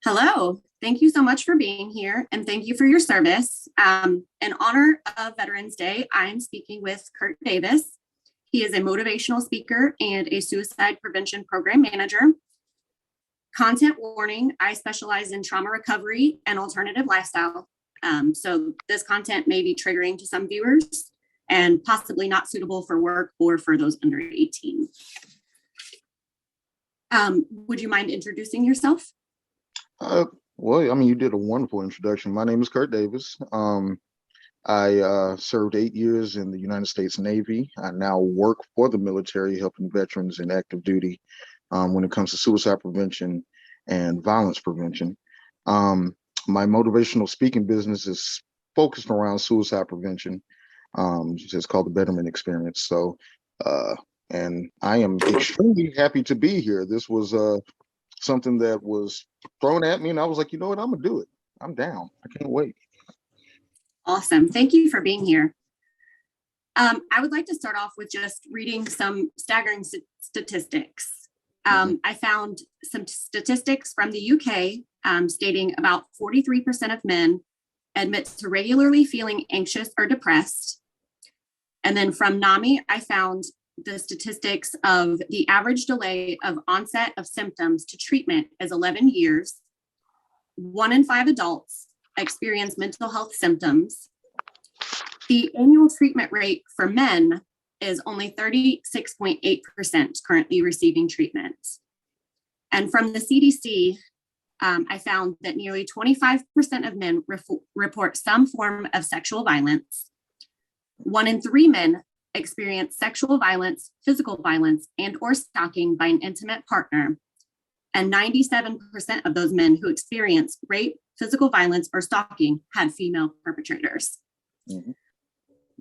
Hello. Thank you so much for being here and thank you for your service. In honor of Veterans Day, I am speaking with Kirt Davis. He is a motivational speaker and a suicide prevention program manager. Content warning, I specialize in trauma recovery and alternative lifestyle. So this content may be triggering to some viewers and possibly not suitable for work or for those under 18. Would you mind introducing yourself? Well, I mean, you did a wonderful introduction. My name is Kirt Davis. I served 8 years in the United States Navy. I now work for the military, helping veterans in active duty when it comes to suicide prevention and violence prevention. My motivational speaking business is focused around suicide prevention. It's called the Betterment Experience. And I am extremely happy to be here. This was something that was thrown at me, and I was like, you know what, I'm gonna do it. I'm down. I can't wait. Awesome. Thank you for being here. I would like to start off with just reading some staggering statistics. I found some statistics from the UK stating about 43% of men admit to regularly feeling anxious or depressed. And then from NAMI, I found the statistics of the average delay of onset of symptoms to treatment is 11 years. 1 in 5 adults experience mental health symptoms. The annual treatment rate for men is only 36.8% currently receiving treatment. And from the CDC, I found that nearly 25% of men report some form of sexual violence. 1 in 3 men experience sexual violence, physical violence, and or stalking by an intimate partner. And 97% of those men who experience rape, physical violence, or stalking had female perpetrators. Mm-hmm.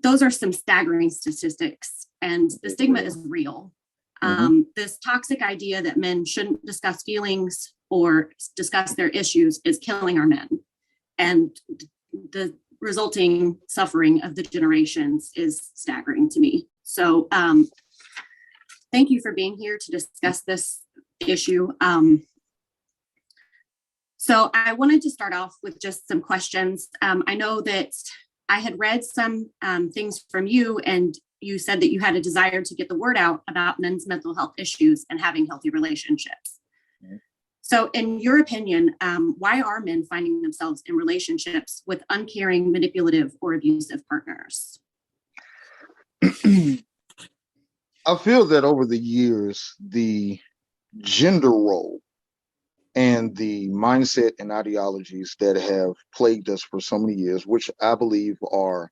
Those are some staggering statistics, and the stigma is real. This toxic idea that men shouldn't discuss feelings or discuss their issues is killing our men. And the resulting suffering of the generations is staggering to me. So thank you for being here to discuss this issue. So I wanted to start off with just some questions. I know that I had read some things from you, and you said that you had a desire to get the word out about men's mental health issues and having healthy relationships. Mm-hmm. So in your opinion, why are men finding themselves in relationships with uncaring, manipulative, or abusive partners? I feel that over the years, the gender role and the mindset and ideologies that have plagued us for so many years, which I believe are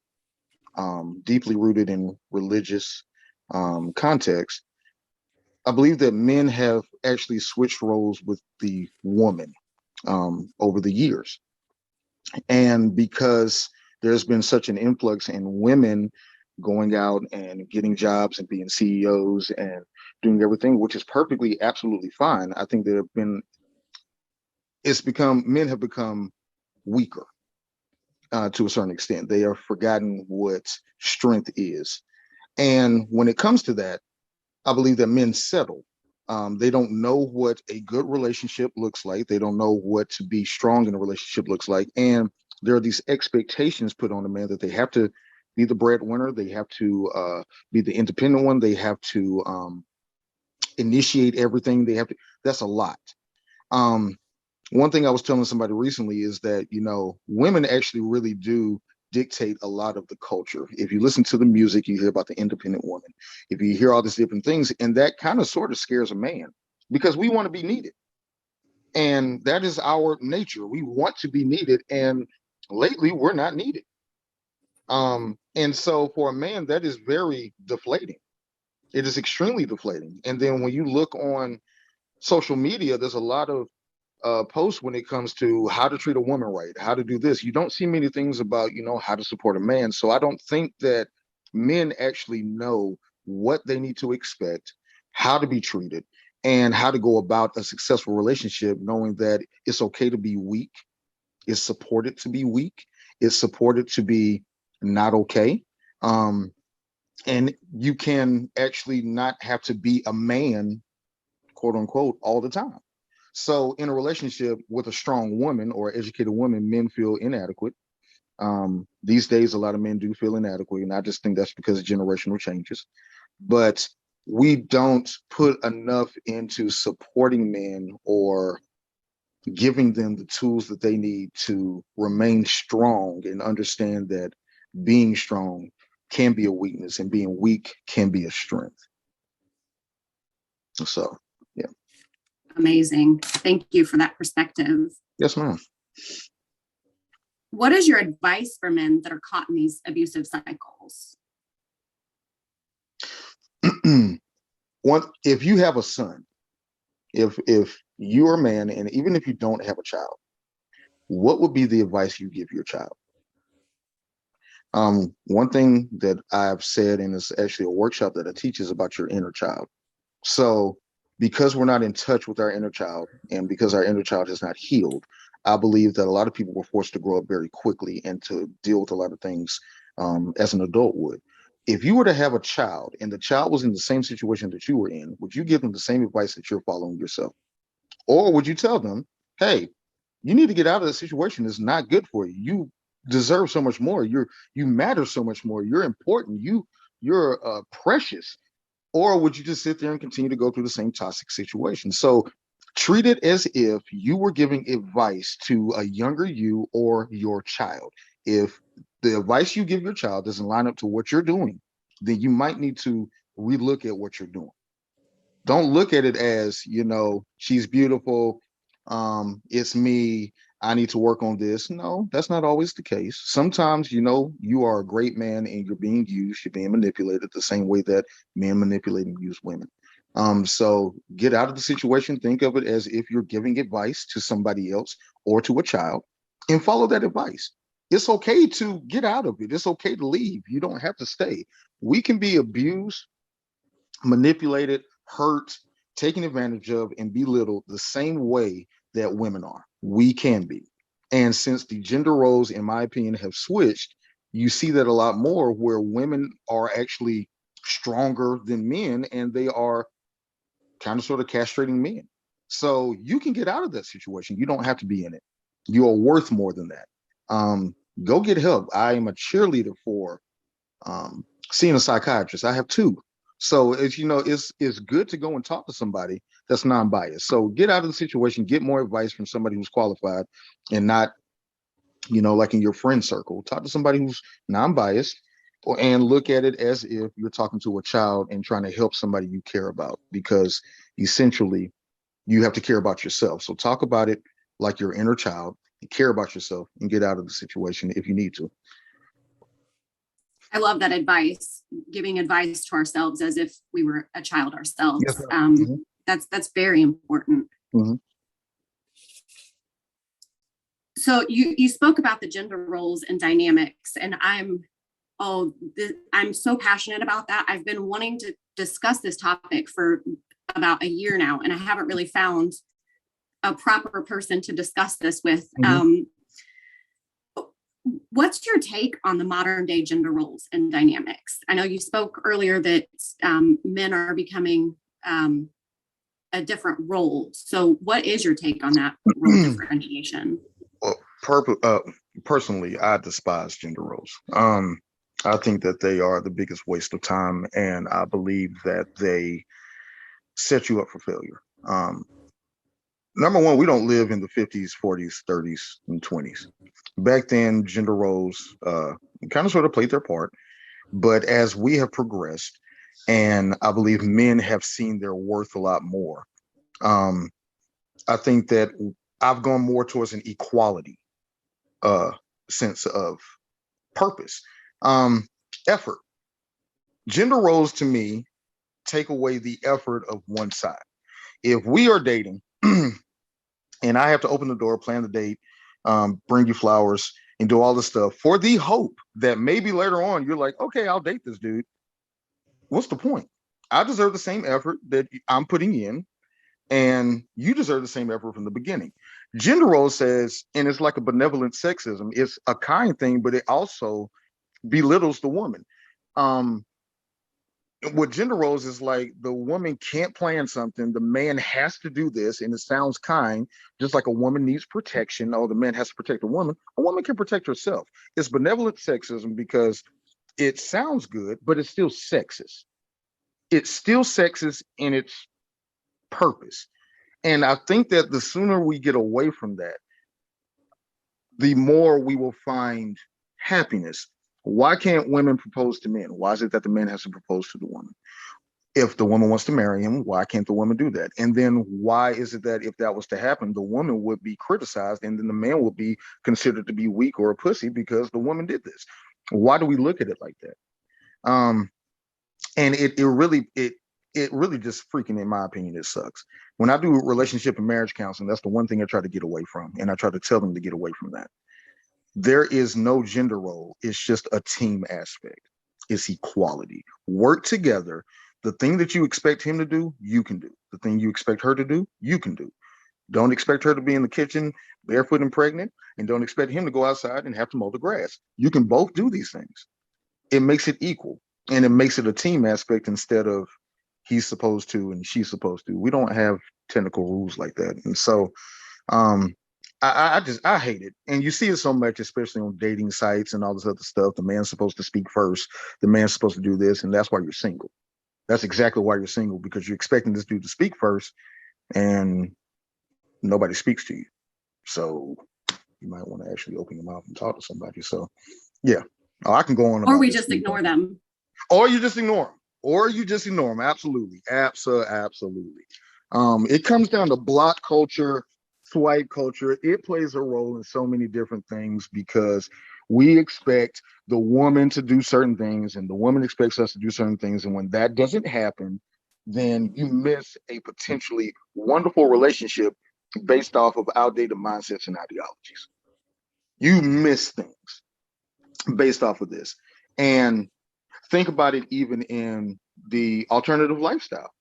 deeply rooted in religious context, I believe that men have actually switched roles with the woman over the years. And because there's been such an influx in women going out and getting jobs and being CEOs and doing everything, which is perfectly, absolutely fine. I think men have become weaker to a certain extent. They have forgotten what strength is. And when it comes to that, I believe that men settle. They don't know what a good relationship looks like. They don't know what to be strong in a relationship looks like. And there are these expectations put on a man that they have to be the breadwinner. They have to be the independent one. They have to initiate everything. That's a lot. One thing I was telling somebody recently is that, women actually really do dictate a lot of the culture. If you listen to the music, you hear about the independent woman. If you hear all these different things, and that kind of sort of scares a man because we want to be needed. And that is our nature. We want to be needed. And lately we're not needed. And so for a man, that is very deflating. It is extremely deflating. And then when you look on social media, there's a lot of posts when it comes to how to treat a woman right, how to do this. You don't see many things about, how to support a man. So I don't think that men actually know what they need to expect, how to be treated, and how to go about a successful relationship, knowing that it's okay to be weak. It's supported to be weak. It's supported to be not okay. And you can actually not have to be a man, quote unquote, all the time. So in a relationship with a strong woman or educated woman, men feel inadequate. These days, a lot of men do feel inadequate, and I just think that's because of generational changes. But we don't put enough into supporting men or giving them the tools that they need to remain strong and understand that being strong can be a weakness and being weak can be a strength. So, yeah. Amazing. Thank you for that perspective. Yes, ma'am. What is your advice for men that are caught in these abusive cycles? If you have a son, if you're a man, and even if you don't have a child, what would be the advice you give your child? One thing that I've said, and it's actually a workshop that I teach, is about your inner child. So because we're not in touch with our inner child and because our inner child has not healed, I believe that a lot of people were forced to grow up very quickly and to deal with a lot of things as an adult would. If you were to have a child and the child was in the same situation that you were in, would you give them the same advice that you're following yourself? Or would you tell them, hey, you need to get out of that situation. It's not good for you. You deserve so much more. You matter so much more. You're important. You're precious. Or would you just sit there and continue to go through the same toxic situation? So treat it as if you were giving advice to a younger you or your child. If the advice you give your child doesn't line up to what you're doing, then you might need to relook at what you're doing. Don't look at it as, she's beautiful. It's me. I need to work on this. No, that's not always the case. Sometimes, you are a great man and you're being used, you're being manipulated the same way that men manipulate and use women. So get out of the situation. Think of it as if you're giving advice to somebody else or to a child and follow that advice. It's okay to get out of it. It's okay to leave. You don't have to stay. We can be abused, manipulated, hurt, taken advantage of, and belittled the same way that women are. We can be. And since the gender roles, in my opinion, have switched, you see that a lot more where women are actually stronger than men and they are kind of sort of castrating men. So you can get out of that situation. You don't have to be in it. You are worth more than that. Go get help. I am a cheerleader for seeing a psychiatrist. I have two. So it's good to go and talk to somebody that's non-biased. So get out of the situation, get more advice from somebody who's qualified and not, like in your friend circle. Talk to somebody who's non-biased and look at it as if you're talking to a child and trying to help somebody you care about, because essentially you have to care about yourself. So talk about it like your inner child, care about yourself, and get out of the situation if you need to. I love that advice, giving advice to ourselves as if we were a child ourselves. Yes, That's very important. Mm-hmm. So you spoke about the gender roles and dynamics, and I'm so passionate about that. I've been wanting to discuss this topic for about a year now, and I haven't really found a proper person to discuss this with. Mm-hmm. What's your take on the modern day gender roles and dynamics? I know you spoke earlier that men are becoming a different role. So what is your take on that role differentiation? Well, personally, I despise gender roles. I think that they are the biggest waste of time, and I believe that they set you up for failure. Number one, we don't live in the 50s, 40s, 30s, and 20s. Back then, gender roles kind of sort of played their part. But as we have progressed, and I believe men have seen their worth a lot more, I think that I've gone more towards an equality sense of purpose. Effort. Gender roles to me take away the effort of one side. If we are dating and I have to open the door, plan the date, bring you flowers, and do all this stuff for the hope that maybe later on you're like, okay, I'll date this dude. What's the point? I deserve the same effort that I'm putting in, and you deserve the same effort from the beginning. Gender role says, and it's like a benevolent sexism. It's a kind thing, but it also belittles the woman. with gender roles is like the woman can't plan something, the man has to do this, and it sounds kind, just like a woman needs protection, or the man has to protect a woman can protect herself. It's benevolent sexism because it sounds good, but it's still sexist. It's still sexist in its purpose. And I think that the sooner we get away from that, the more we will find happiness. Why can't women propose to men? Why is it that the man has to propose to the woman? If the woman wants to marry him, why can't the woman do that? And then why is it that if that was to happen, the woman would be criticized and then the man would be considered to be weak or a pussy because the woman did this? Why do we look at it like that? And it really just freaking, in my opinion, it sucks. When I do relationship and marriage counseling, that's the one thing I try to get away from. And I try to tell them to get away from that. There is no gender role. It's just a team aspect. It's equality. Work together. The thing that you expect him to do, you can do. The thing you expect her to do, you can do. Don't expect her to be in the kitchen barefoot and pregnant, and don't expect him to go outside and have to mow the grass. You can both do these things. It makes it equal, and it makes it a team aspect instead of he's supposed to and she's supposed to. We don't have technical rules like that. And so I hate it. And you see it so much, especially on dating sites and all this other stuff. The man's supposed to speak first. The man's supposed to do this. And that's why you're single. That's exactly why you're single, because you're expecting this dude to speak first and nobody speaks to you. So you might want to actually open your mouth and talk to somebody. So yeah. Oh, I can go on. Or we just ignore them. Or you just ignore them. Or you just ignore them. Absolutely. Absolutely. It comes down to block culture, swipe culture. It plays a role in so many different things because we expect the woman to do certain things and the woman expects us to do certain things. And when that doesn't happen, then you miss a potentially wonderful relationship based off of outdated mindsets and ideologies. You miss things based off of this. And think about it even in the alternative lifestyle.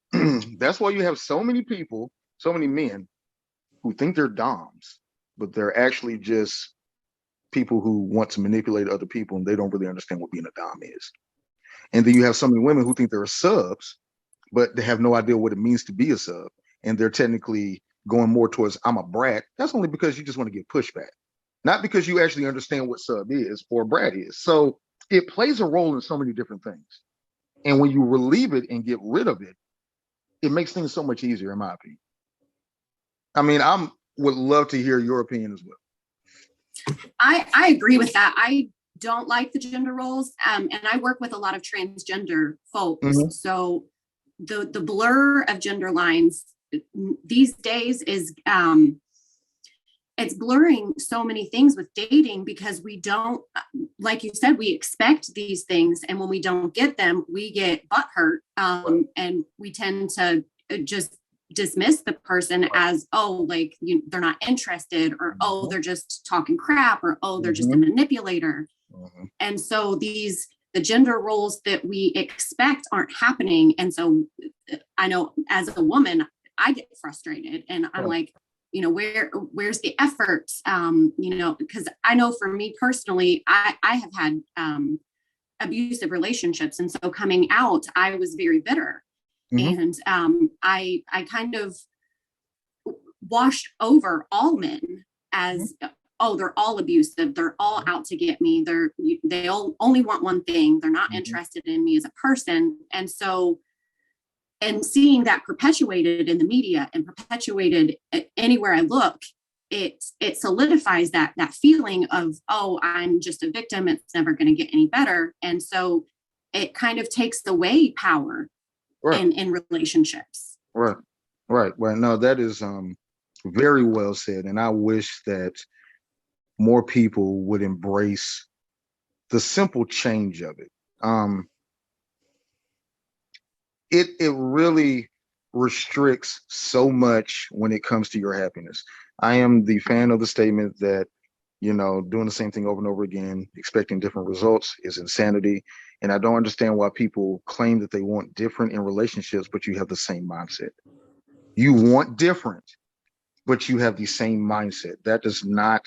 That's why you have so many people, so many men who think they're doms, but they're actually just people who want to manipulate other people and they don't really understand what being a dom is. And then you have so many women who think they're subs, but they have no idea what it means to be a sub. And they're technically going more towards I'm a brat. That's only because you just want to get pushback, not because you actually understand what sub is or brat is. So it plays a role in so many different things. And when you relieve it and get rid of it, it makes things so much easier, in my opinion. I mean, would love to hear your opinion as well. I agree with that. I don't like the gender roles. And I work with a lot of transgender folks. Mm-hmm. So the blur of gender lines these days is it's blurring so many things with dating because we don't, like you said, we expect these things. And when we don't get them, we get butthurt. And we tend to just dismiss the person as, oh, like they're not interested, or, oh, they're just talking crap, or, oh, they're just a manipulator. And so the gender roles that we expect aren't happening. And so I know as a woman, I get frustrated and I'm like, where's the effort? Because I know for me personally, I have had abusive relationships. And so coming out, I was very bitter. And I kind of washed over all men as, oh, they're all abusive. They're all out to get me. They all only want one thing. They're not interested in me as a person. And so, and seeing that perpetuated in the media and perpetuated anywhere I look, it solidifies that feeling of, oh, I'm just a victim. It's never going to get any better. And so it kind of takes away power in relationships. Right. No, that is very well said. And I wish that more people would embrace the simple change of it. It really restricts so much when it comes to your happiness. I am the fan of the statement that, doing the same thing over and over again, expecting different results is insanity. And I don't understand why people claim that they want different in relationships, but you have the same mindset. You want different, but you have the same mindset. That does not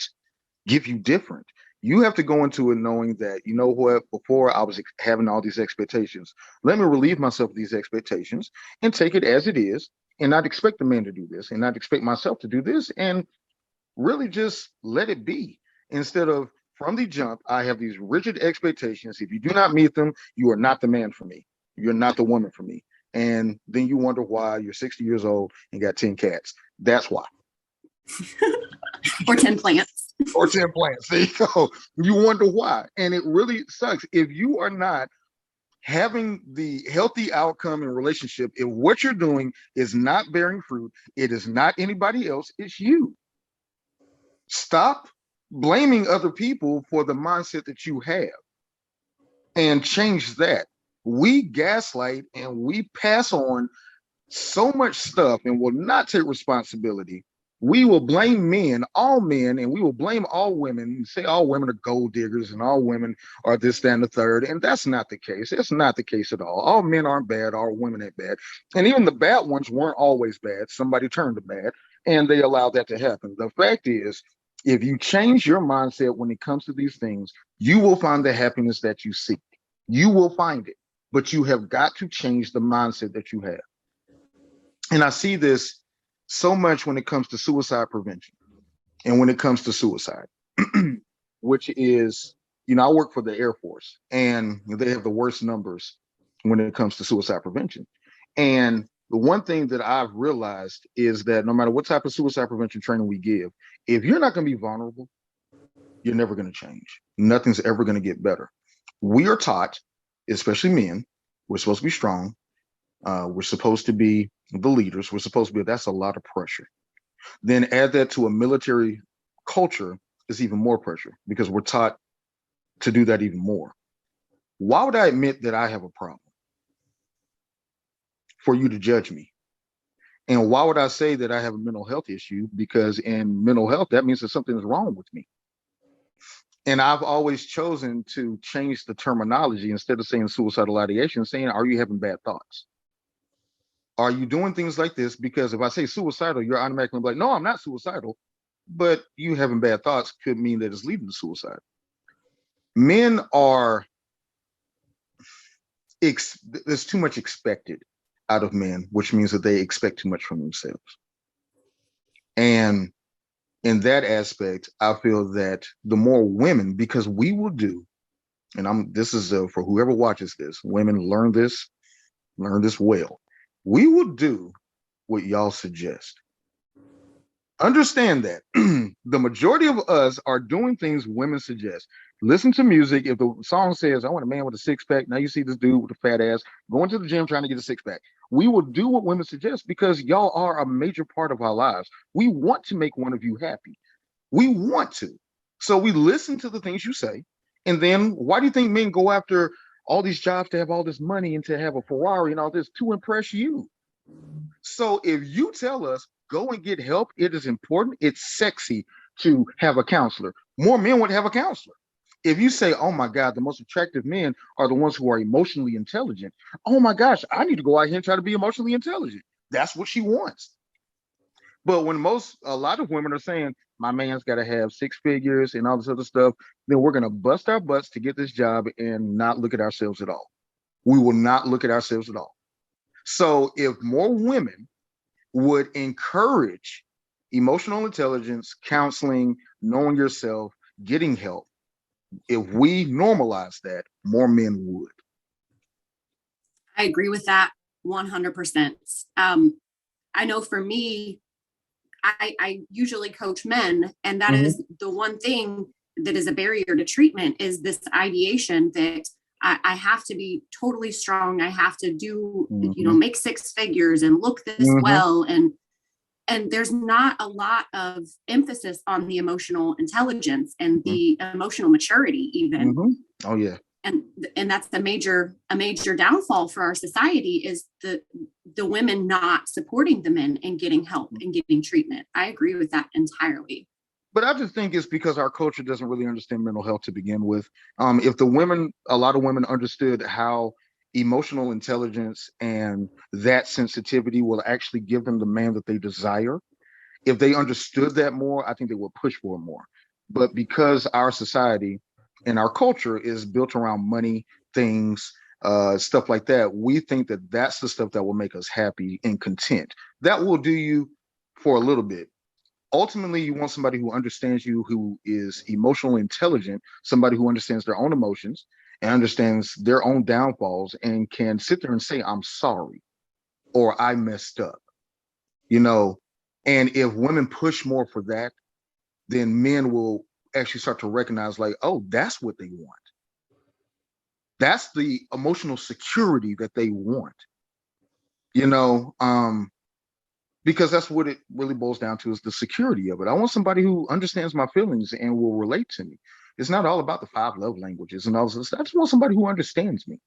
give you different. You have to go into it knowing that, you know what, before I was having all these expectations, let me relieve myself of these expectations and take it as it is, and not expect the man to do this and not expect myself to do this, and really just let it be. Instead of from the jump, I have these rigid expectations. If you do not meet them, you are not the man for me. You're not the woman for me. And then you wonder why you're 60 years old and got 10 cats. That's why. Or 10 plants. Or 10 plants. There you go. You wonder why. And it really sucks. If you are not having the healthy outcome in a relationship, if what you're doing is not bearing fruit, it is not anybody else, it's you. Stop blaming other people for the mindset that you have and change that. We gaslight and we pass on so much stuff and will not take responsibility. We will blame men, and we will blame all women and say all women are gold diggers and all women are this, that, and the third. And that's not the case. It's not the case at all. All men aren't bad. All women ain't bad. And even the bad ones weren't always bad. Somebody turned to bad and they allowed that to happen. The fact is, if you change your mindset when it comes to these things, you will find the happiness that you seek. You will find it, but you have got to change the mindset that you have. And I see this so much when it comes to suicide prevention and when it comes to suicide, which is, I work for the Air Force and they have the worst numbers when it comes to suicide prevention. And the one thing that I've realized is that no matter what type of suicide prevention training we give, if you're not going to be vulnerable, you're never going to change. Nothing's ever going to get better. We are taught, especially men, we're supposed to be strong. We're supposed to be the leaders. We're supposed to be, that's a lot of pressure. Then add that to a military culture, is even more pressure because we're taught to do that even more. Why would I admit that I have a problem? For you to judge me. And why would I say that I have a mental health issue? Because in mental health, that means that something is wrong with me. And I've always chosen to change the terminology instead of saying suicidal ideation, saying, are you having bad thoughts? Are you doing things like this? Because if I say suicidal, you're automatically like, no, I'm not suicidal. But you having bad thoughts could mean that it's leading to suicide. Men are, there's too much expected out of men, which means that they expect too much from themselves. And in that aspect, I feel that the more women, because we will do, and this is for whoever watches this, women learn this well. We will do what y'all suggest. Understand that the majority of us are doing things women suggest. Listen to music. If the song says, I want a man with a six-pack, now you see this dude with a fat ass going to the gym trying to get a six-pack. We will do what women suggest because y'all are a major part of our lives. We want to make one of you happy. We want to. So we listen to the things you say. And then why do you think men go after all these jobs to have all this money and to have a Ferrari and all this to impress you? So if you tell us, go and get help, it is important, it's sexy to have a counselor. More men would have a counselor. If you say, oh my God, the most attractive men are the ones who are emotionally intelligent. Oh my gosh, I need to go out here and try to be emotionally intelligent. That's what she wants. But when a lot of women are saying, my man's got to have six figures and all this other stuff, then we're going to bust our butts to get this job and not look at ourselves at all. We will not look at ourselves at all. So if more women would encourage emotional intelligence, counseling, knowing yourself, getting help, if we normalize that, more men would. I agree with that 100%. I know for me, I usually coach men, and that is the one thing that is a barrier to treatment is this ideation that I have to be totally strong. I have to do, make six figures and look this well. And there's not a lot of emphasis on the emotional intelligence and the emotional maturity even. Oh yeah. And that's a major downfall for our society is the women not supporting the men and getting help and getting treatment. I agree with that entirely. But I just think it's because our culture doesn't really understand mental health to begin with. If a lot of women understood how emotional intelligence and that sensitivity will actually give them the man that they desire, if they understood that more, I think they would push for it more. But because our society and our culture is built around money, things, stuff like that, we think that that's the stuff that will make us happy and content. That will do you for a little bit. Ultimately, you want somebody who understands you, who is emotionally intelligent, somebody who understands their own emotions and understands their own downfalls and can sit there and say, I'm sorry, or I messed up, you know. And if women push more for that, then men will actually start to recognize, like, oh, that's what they want. That's the emotional security that they want, you know. Because that's what it really boils down to, is the security of it. I want somebody who understands my feelings and will relate to me. It's not all about the 5 love languages and all this. I just want somebody who understands me.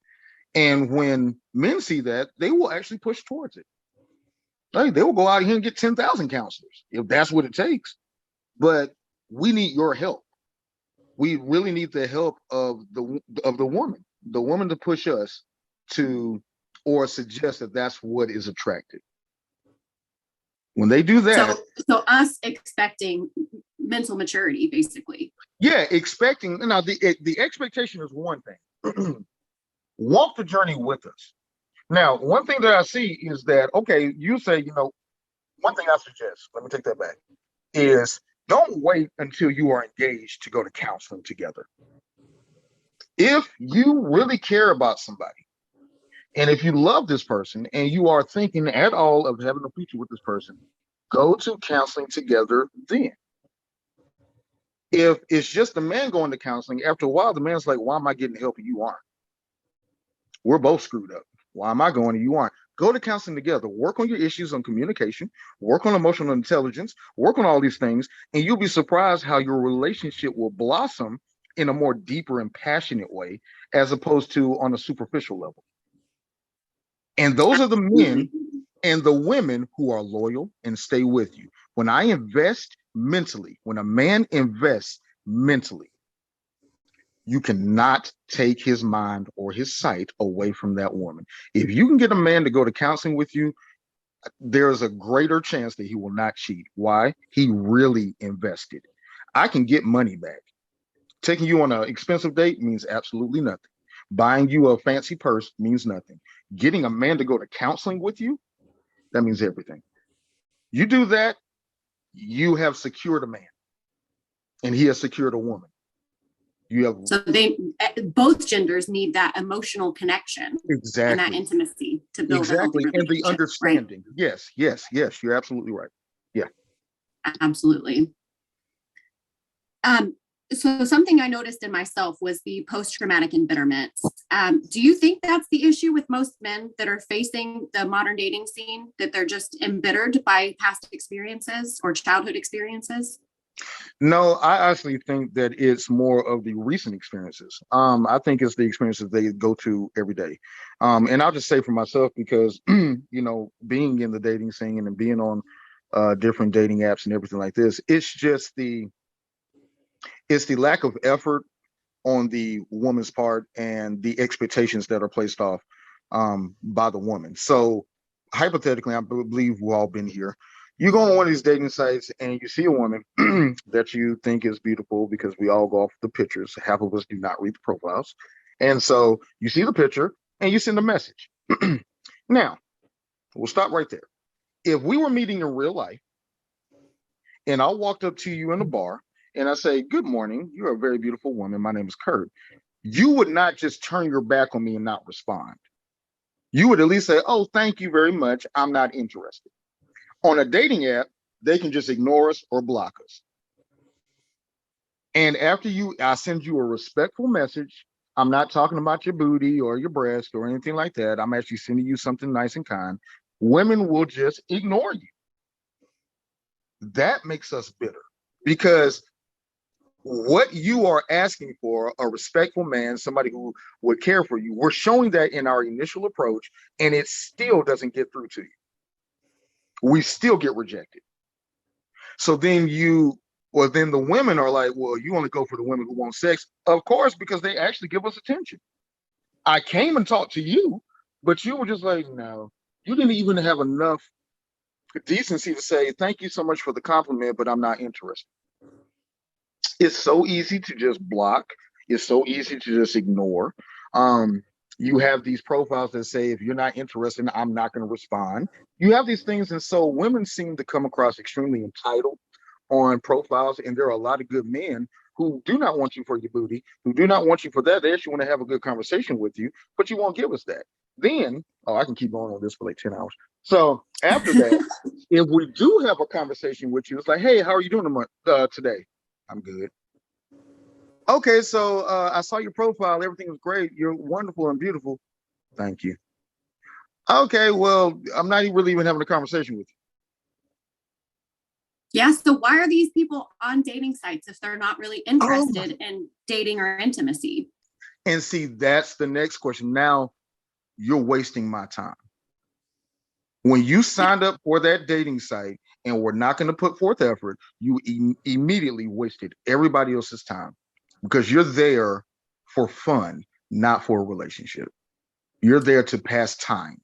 And when men see that, they will actually push towards it. Like, they will go out here and get 10,000 counselors if that's what it takes. But we need your help. We really need the help of the woman to push us to, or suggest that that's what is attractive. When they do that, so us expecting mental maturity, basically. yeah, expecting. Now, the expectation is one thing. Walk the journey with us. Now, one thing that I see is that, okay, you say, one thing I suggest, let me take that back, is don't wait until you are engaged to go to counseling together. If you really care about somebody, and if you love this person and you are thinking at all of having a future with this person, go to counseling together then. If it's just the man going to counseling, after a while, the man's like, why am I getting help and you aren't? We're both screwed up. Why am I going and you aren't? Go to counseling together. Work on your issues on communication, work on emotional intelligence, work on all these things, and you'll be surprised how your relationship will blossom in a more deeper and passionate way, as opposed to on a superficial level. And those are the men and the women who are loyal and stay with you. When I invest mentally, when a man invests mentally, you cannot take his mind or his sight away from that woman. If you can get a man to go to counseling with you, there's a greater chance that he will not cheat. Why? He really invested. I can get money back. Taking you on an expensive date means absolutely nothing. Buying you a fancy purse means nothing. Getting a man to go to counseling with you, that means everything. You do that, you have secured a man, and he has secured a woman. You have, so both genders need that emotional connection, exactly, and that intimacy to build exactly, a and the understanding. Right? Yes, you're absolutely right. Yeah, absolutely. So something I noticed in myself was the post-traumatic embitterment. Do you think that's the issue with most men that are facing the modern dating scene, that they're just embittered by past experiences or childhood experiences? No, I actually think that it's more of the recent experiences. I think it's the experiences they go to every day. And I'll just say for myself, because being in the dating scene and being on different dating apps and everything like this, it's just the lack of effort on the woman's part and the expectations that are placed off by the woman. So hypothetically, I believe we've all been here. You go on one of these dating sites and you see a woman that you think is beautiful, because we all go off the pictures. Half of us do not read the profiles. And so you see the picture and you send a message. Now, we'll stop right there. If we were meeting in real life and I walked up to you in a bar and I say, good morning, you're a very beautiful woman, my name is Kirt, you would not just turn your back on me and not respond. You would at least say, oh, thank you very much, I'm not interested. On a dating app, they can just ignore us or block us. And after I send you a respectful message. I'm not talking about your booty or your breast or anything like that. I'm actually sending you something nice and kind. Women will just ignore you. That makes us bitter, because what you are asking for, a respectful man, somebody who would care for you, we're showing that in our initial approach, and it still doesn't get through to you. We still get rejected. So then then the women are like, well, you only go for the women who want sex. Of course, because they actually give us attention. I came and talked to you, but you were just like, no, you didn't even have enough decency to say, thank you so much for the compliment, but I'm not interested. It's so easy to just block. It's so easy to just ignore. Um, you have these profiles that say, if you're not interested, I'm not going to respond. You have these things. And so women seem to come across extremely entitled on profiles. And there are a lot of good men who do not want you for your booty, who do not want you for that. They actually want to have a good conversation with you, but you won't give us that. Then, oh, I can keep going on this for like 10 hours. So after that, if we do have a conversation with you, it's like, hey, how are you doing today? I'm good. Okay, so I saw your profile. Everything was great. You're wonderful and beautiful. Thank you. Okay, well, I'm not really even having a conversation with Yeah. So why are these people on dating sites if they're not really you. Oh, interested in dating or intimacy? and see, that's the next question. Now you're wasting my time. When you signed up for that dating site and were not going to put forth effort, you immediately wasted everybody else's time because you're there for fun, not for a relationship. You're there to pass time,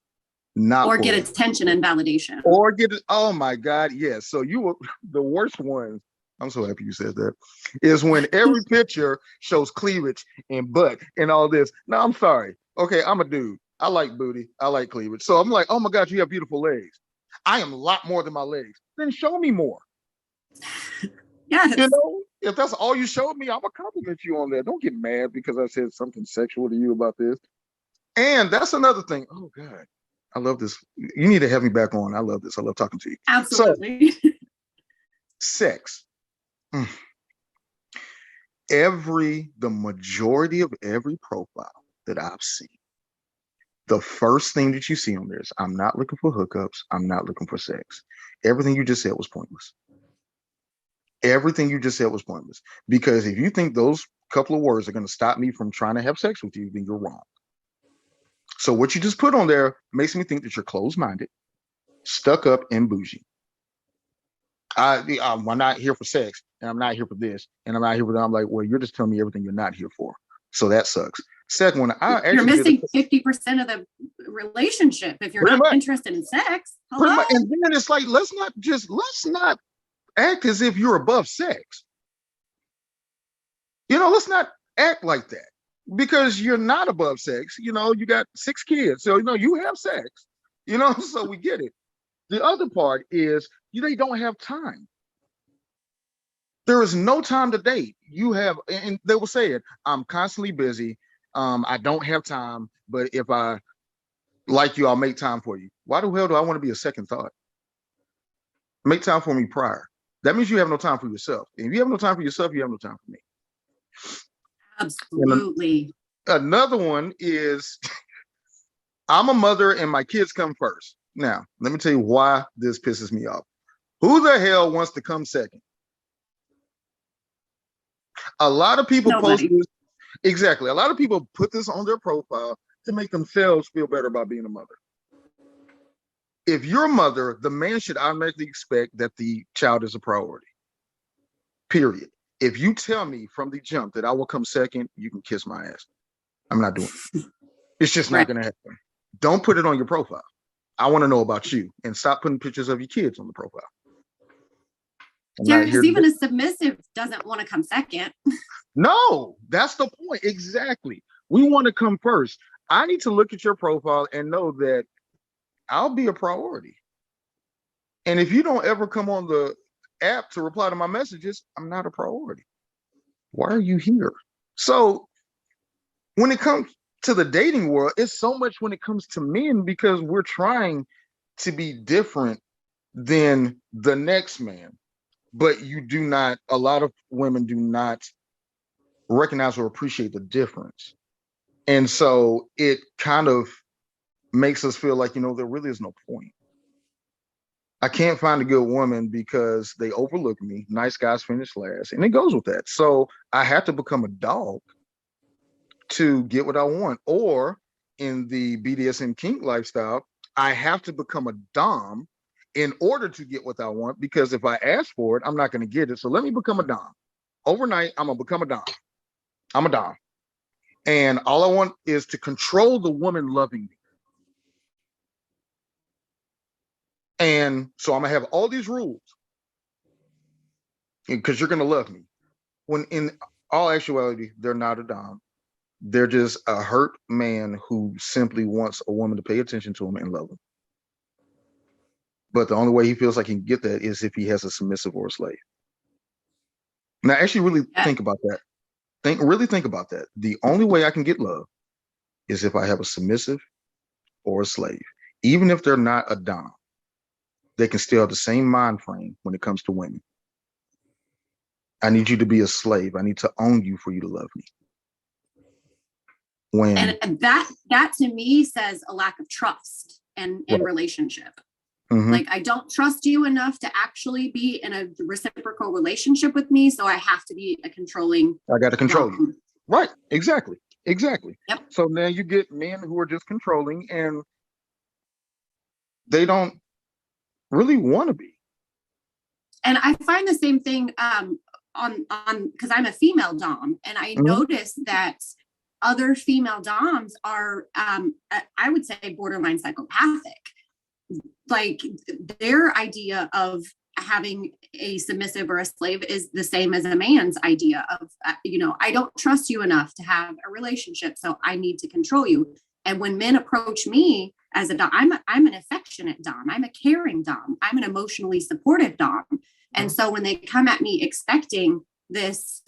not Or for get attention and validation. or get it. Oh my God, yes. So you were the worst ones. I'm so happy you said that. Is when every picture shows cleavage and butt and all this. No, I'm sorry. Okay, I'm a dude. I like booty. I like cleavage. So I'm like, oh my God, you have beautiful legs. I am a lot more than my legs. Then show me more. Yes. You know, if that's all you showed me, I'm gonna compliment you on that. Don't get mad because I said something sexual to you about this. And that's another thing. Oh God, I love this. You need to have me back on. I love this. I love talking to you. Absolutely. So, sex. Mm. The majority of every profile that I've seen, the first thing that you see on there is, I'm not looking for hookups. I'm not looking for sex. Everything you just said was pointless. Everything you just said was pointless. Because if you think those couple of words are going to stop me from trying to have sex with you, then you're wrong. So what you just put on there makes me think that you're closed-minded, stuck up, and bougie. I'm not here for sex, and I'm not here for this, and I'm not here for that. I'm like, well, you're just telling me everything you're not here for. So that sucks. Second one, I You're actually missing 50% of the relationship if you're pretty not much, interested in sex. pretty Hello? much, and then it's like, let's not act as if you're above sex. Let's not act like that because you're not above sex. You got 6 kids, so you have sex. So we get it. The other part is they don't have time. There is no time to date. You have, and they will say it, I'm constantly busy. I don't have time, but if I like you, I'll make time for you. Why the hell do I want to be a second thought? Make time for me prior. That means you have no time for yourself. And if you have no time for yourself, you have no time for me. Absolutely. And another one is I'm a mother and my kids come first. Now, let me tell you why this pisses me off. Who the hell wants to come second? A lot of people post Nobody. this. Exactly. A lot of people put this on their profile to make themselves feel better about being a mother. If you're a mother, the man should automatically expect that the child is a priority. Period. If you tell me from the jump that I will come second, you can kiss my ass. I'm not doing it. It's just not Right. going to happen. Don't put it on your profile. I want to know about you, and stop putting pictures of your kids on the profile. Yeah, because even a submissive doesn't want to come second. No, that's the point. Exactly. We want to come first. I need to look at your profile and know that I'll be a priority. And if you don't ever come on the app to reply to my messages, I'm not a priority. Why are you here? So when it comes to the dating world, it's so much when it comes to men because we're trying to be different than the next man. But a lot of women do not recognize or appreciate the difference. And so it kind of makes us feel like, there really is no point. I can't find a good woman because they overlook me. Nice guys finish last. And it goes with that. So I have to become a dog to get what I want. Or in the BDSM kink lifestyle, I have to become a dom in order to get what I want, because if I ask for it, I'm not going to get it. So let me become a dom. Overnight, I'm going to become a dom. I'm a dom. And all I want is to control the woman loving me. And so I'm going to have all these rules because you're going to love me. when in all actuality, they're not a dom. They're just a hurt man who simply wants a woman to pay attention to him and love him. But the only way he feels like he can get that is if he has a submissive or a slave. Now, actually, really think about that. Really think about that. The only way I can get love is if I have a submissive or a slave. Even if they're not a dom, they can still have the same mind frame when it comes to women. I need you to be a slave. I need to own you for you to love me. And that to me says a lack of trust in relationship. Like, I don't trust you enough to actually be in a reciprocal relationship with me, so I have to be a controlling. I got to control you. Right. Exactly. Yep. So now you get men who are just controlling, and they don't really want to be. And I find the same thing on because I'm a female dom, and I notice that other female doms are, I would say, borderline psychopathic. Like, their idea of having a submissive or a slave is the same as a man's idea of, I don't trust you enough to have a relationship, so I need to control you. And when men approach me as a dom, I'm an affectionate dom. I'm a caring dom. I'm an emotionally supportive dom. And so when they come at me expecting this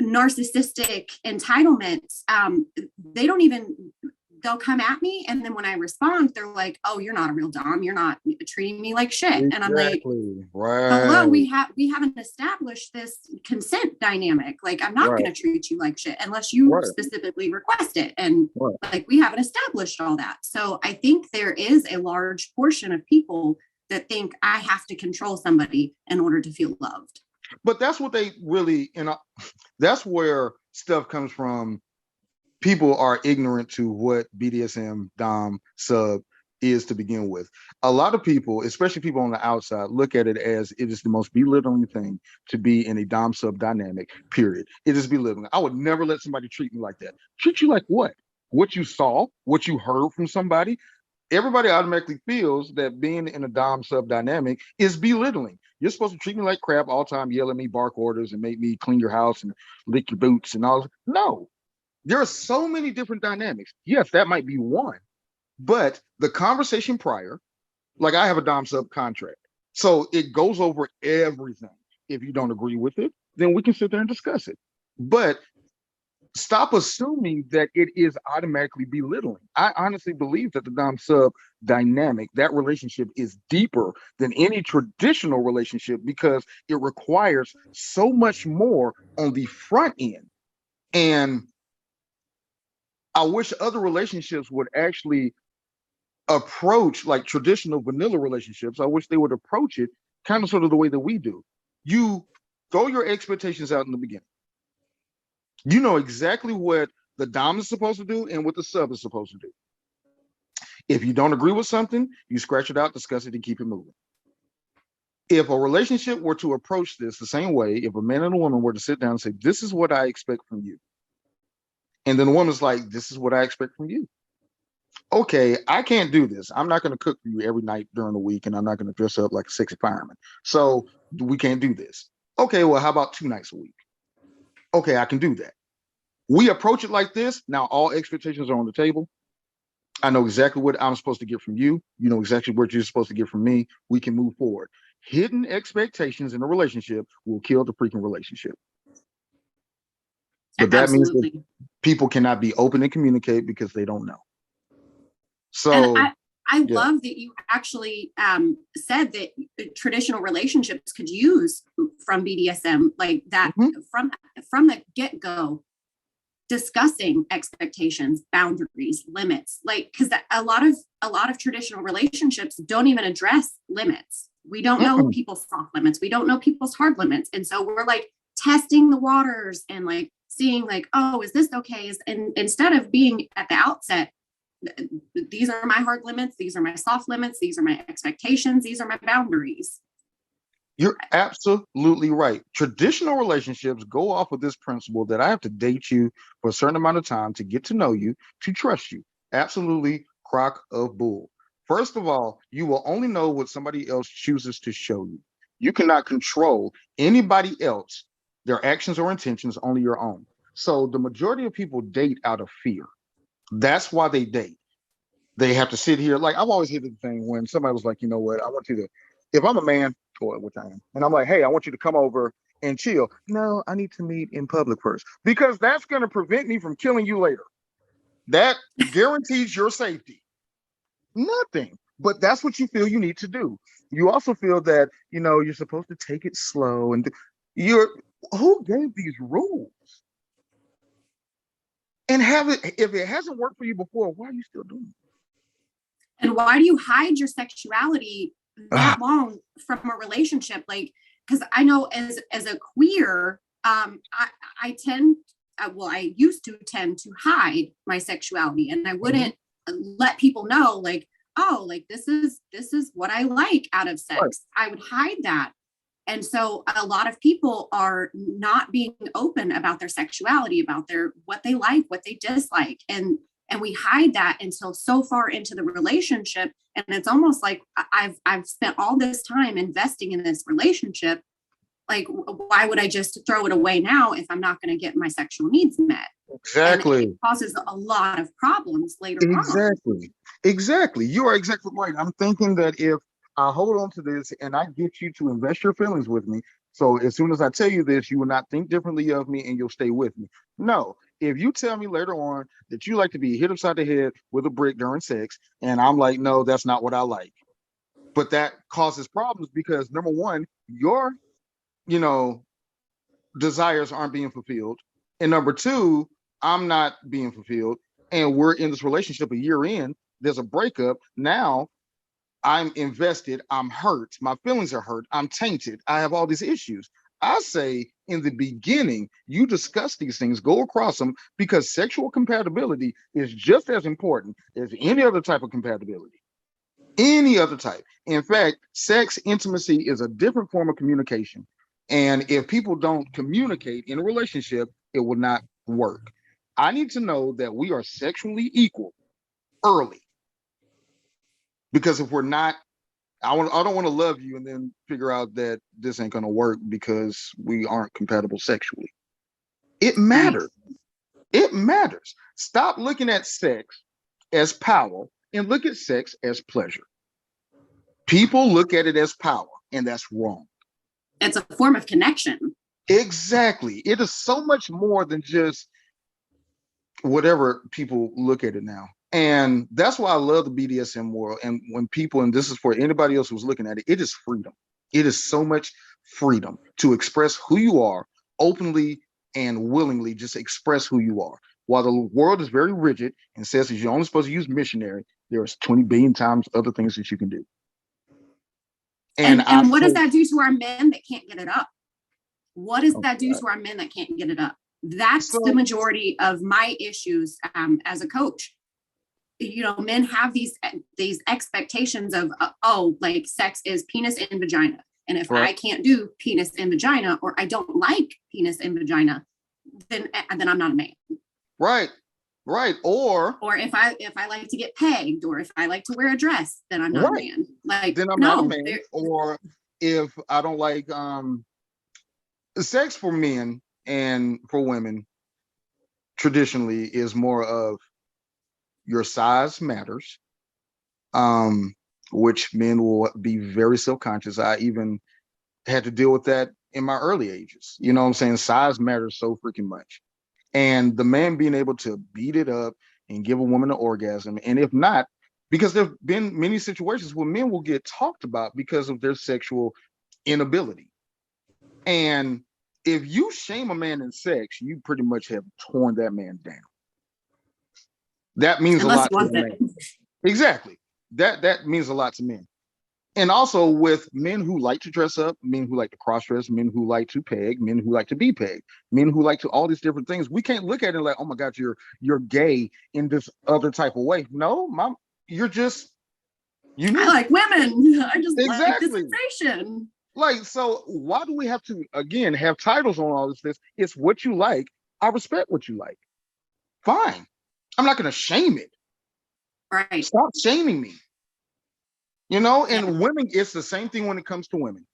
narcissistic entitlement, they'll come at me, and then when I respond, they're like, "Oh, you're not a real dom. You're not treating me like shit." Exactly. And I'm like, "Hello, we haven't established this consent dynamic. Like, I'm not going to treat you like shit unless you specifically request it." And like, we haven't established all that. So I think there is a large portion of people that think I have to control somebody in order to feel loved. But that's what they really, that's where stuff comes from. People are ignorant to what BDSM, dom, sub is to begin with. A lot of people, especially people on the outside, look at it as it is the most belittling thing to be in a dom sub dynamic, period. It is belittling. I would never let somebody treat me like that. Treat you like what? What you saw, what you heard from somebody. Everybody automatically feels that being in a dom sub dynamic is belittling. You're supposed to treat me like crap all the time, yell at me, bark orders, and make me clean your house and lick your boots and all. No. There are so many different dynamics. Yes, that might be one, but the conversation prior, like, I have a dom sub contract, so it goes over everything. If you don't agree with it, then we can sit there and discuss it. But stop assuming that it is automatically belittling. I honestly believe that the dom sub dynamic, that relationship, is deeper than any traditional relationship because it requires so much more on the front end. And I wish other relationships would actually approach, like traditional vanilla relationships. I wish they would approach it kind of sort of the way that we do. You throw your expectations out in the beginning. You know exactly what the dom is supposed to do and what the sub is supposed to do. If you don't agree with something, you scratch it out, discuss it, and keep it moving. If a relationship were to approach this the same way, if a man and a woman were to sit down and say, "This is what I expect from you," and then the woman's like, "This is what I expect from you." Okay, I can't do this. I'm not going to cook for you every night during the week, and I'm not going to dress up like a sexy fireman. So we can't do this. Okay, well, how about 2 nights a week? Okay, I can do that. We approach it like this. Now all expectations are on the table. I know exactly what I'm supposed to get from you. You know exactly what you're supposed to get from me. We can move forward. Hidden expectations in a relationship will kill the freaking relationship. But that means that people cannot be open and communicate because they don't know. So I love that you actually said that traditional relationships could use from BDSM, like that, from the get-go, discussing expectations, boundaries, limits, like, because a lot of traditional relationships don't even address limits. We don't know people's soft limits. We don't know people's hard limits. And so we're like testing the waters and like seeing like, oh, is this okay? And instead of being at the outset, these are my hard limits, these are my soft limits, these are my expectations, these are my boundaries. You're absolutely right. Traditional relationships go off of this principle that I have to date you for a certain amount of time to get to know you, to trust you. Absolutely crock of bull. First of all, you will only know what somebody else chooses to show you. You cannot control anybody else Their actions or intentions only your own. So the majority of people date out of fear. That's why they date. They have to sit here. Like I've always hated the thing when somebody was like, you know what, I want you to, if I'm a man, or which I am, and I'm like, hey, I want you to come over and chill. No, I need to meet in public first because that's going to prevent me from killing you later. That guarantees your safety. Nothing. But that's what you feel you need to do. You also feel that, you're supposed to take it slow and you're who gave these rules? And have it if it hasn't worked for you before, why are you still doing it? And why do you hide your sexuality that long from a relationship? Like, because I know as a queer, I tend, I used to tend to hide my sexuality, and I wouldn't let people know, like, oh, like this is what I like out of sex. Right. I would hide that. And so a lot of people are not being open about their sexuality, about what they like, what they dislike. And we hide that until so far into the relationship. And it's almost like I've spent all this time investing in this relationship. Like, why would I just throw it away now if I'm not going to get my sexual needs met? Exactly. And it causes a lot of problems later on. Exactly. You are exactly right. I'm thinking that if I hold on to this and I get you to invest your feelings with me, so as soon as I tell you this, you will not think differently of me and you'll stay with me. No, if you tell me later on that you like to be hit upside the head with a brick during sex, and I'm like, no, that's not what I like. But that causes problems because number one, your, desires aren't being fulfilled. And number two, I'm not being fulfilled. And we're in this relationship a year in, there's a breakup. Now I'm invested, I'm hurt, my feelings are hurt, I'm tainted, I have all these issues. I say in the beginning, you discuss these things, go across them, because sexual compatibility is just as important as any other type of compatibility. Any other type. In fact, sex intimacy is a different form of communication. And if people don't communicate in a relationship, it will not work. I need to know that we are sexually equal early. Because if we're not, I don't want to love you and then figure out that this ain't going to work because we aren't compatible sexually. It matters. It matters. Stop looking at sex as power and look at sex as pleasure. People look at it as power, and that's wrong. It's a form of connection. Exactly. It is so much more than just whatever people look at it now. And that's why I love the BDSM world. And when people, and this is for anybody else who's looking at it, it is freedom. It is so much freedom to express who you are openly and willingly. Just express who you are. While the world is very rigid and says that you're only supposed to use missionary, there's 20 billion times other things that you can do. And what does that do to our men that can't get it up? What does that do to our men that can't get it up? That's the majority of my issues as a coach. Men have these expectations of, like sex is penis and vagina. And if I can't do penis and vagina, or I don't like penis and vagina, then I'm not a man. Right. Or if I like to get pegged, or if I like to wear a dress, then I'm not a man. Like, then I'm not a man. Or if I don't like sex for men and for women traditionally is more of your size matters, which men will be very self-conscious. I even had to deal with that in my early ages. You know what I'm saying? Size matters so freaking much. And the man being able to beat it up and give a woman an orgasm. And if not, because there have been many situations where men will get talked about because of their sexual inability. And if you shame a man in sex, you pretty much have torn that man down. That means a lot to men. Exactly. That means a lot to men. And also with men who like to dress up, men who like to cross-dress, men who like to peg, men who like to be pegged, men who like to all these different things. We can't look at it like, oh my God, you're gay in this other type of way. No, mom, you're just unique. I like women. I just like this sensation. Like, so why do we have to, again, have titles on all this? It's what you like. I respect what you like. Fine. I'm not going to shame it. Right. Stop shaming me. And women, it's the same thing when it comes to women.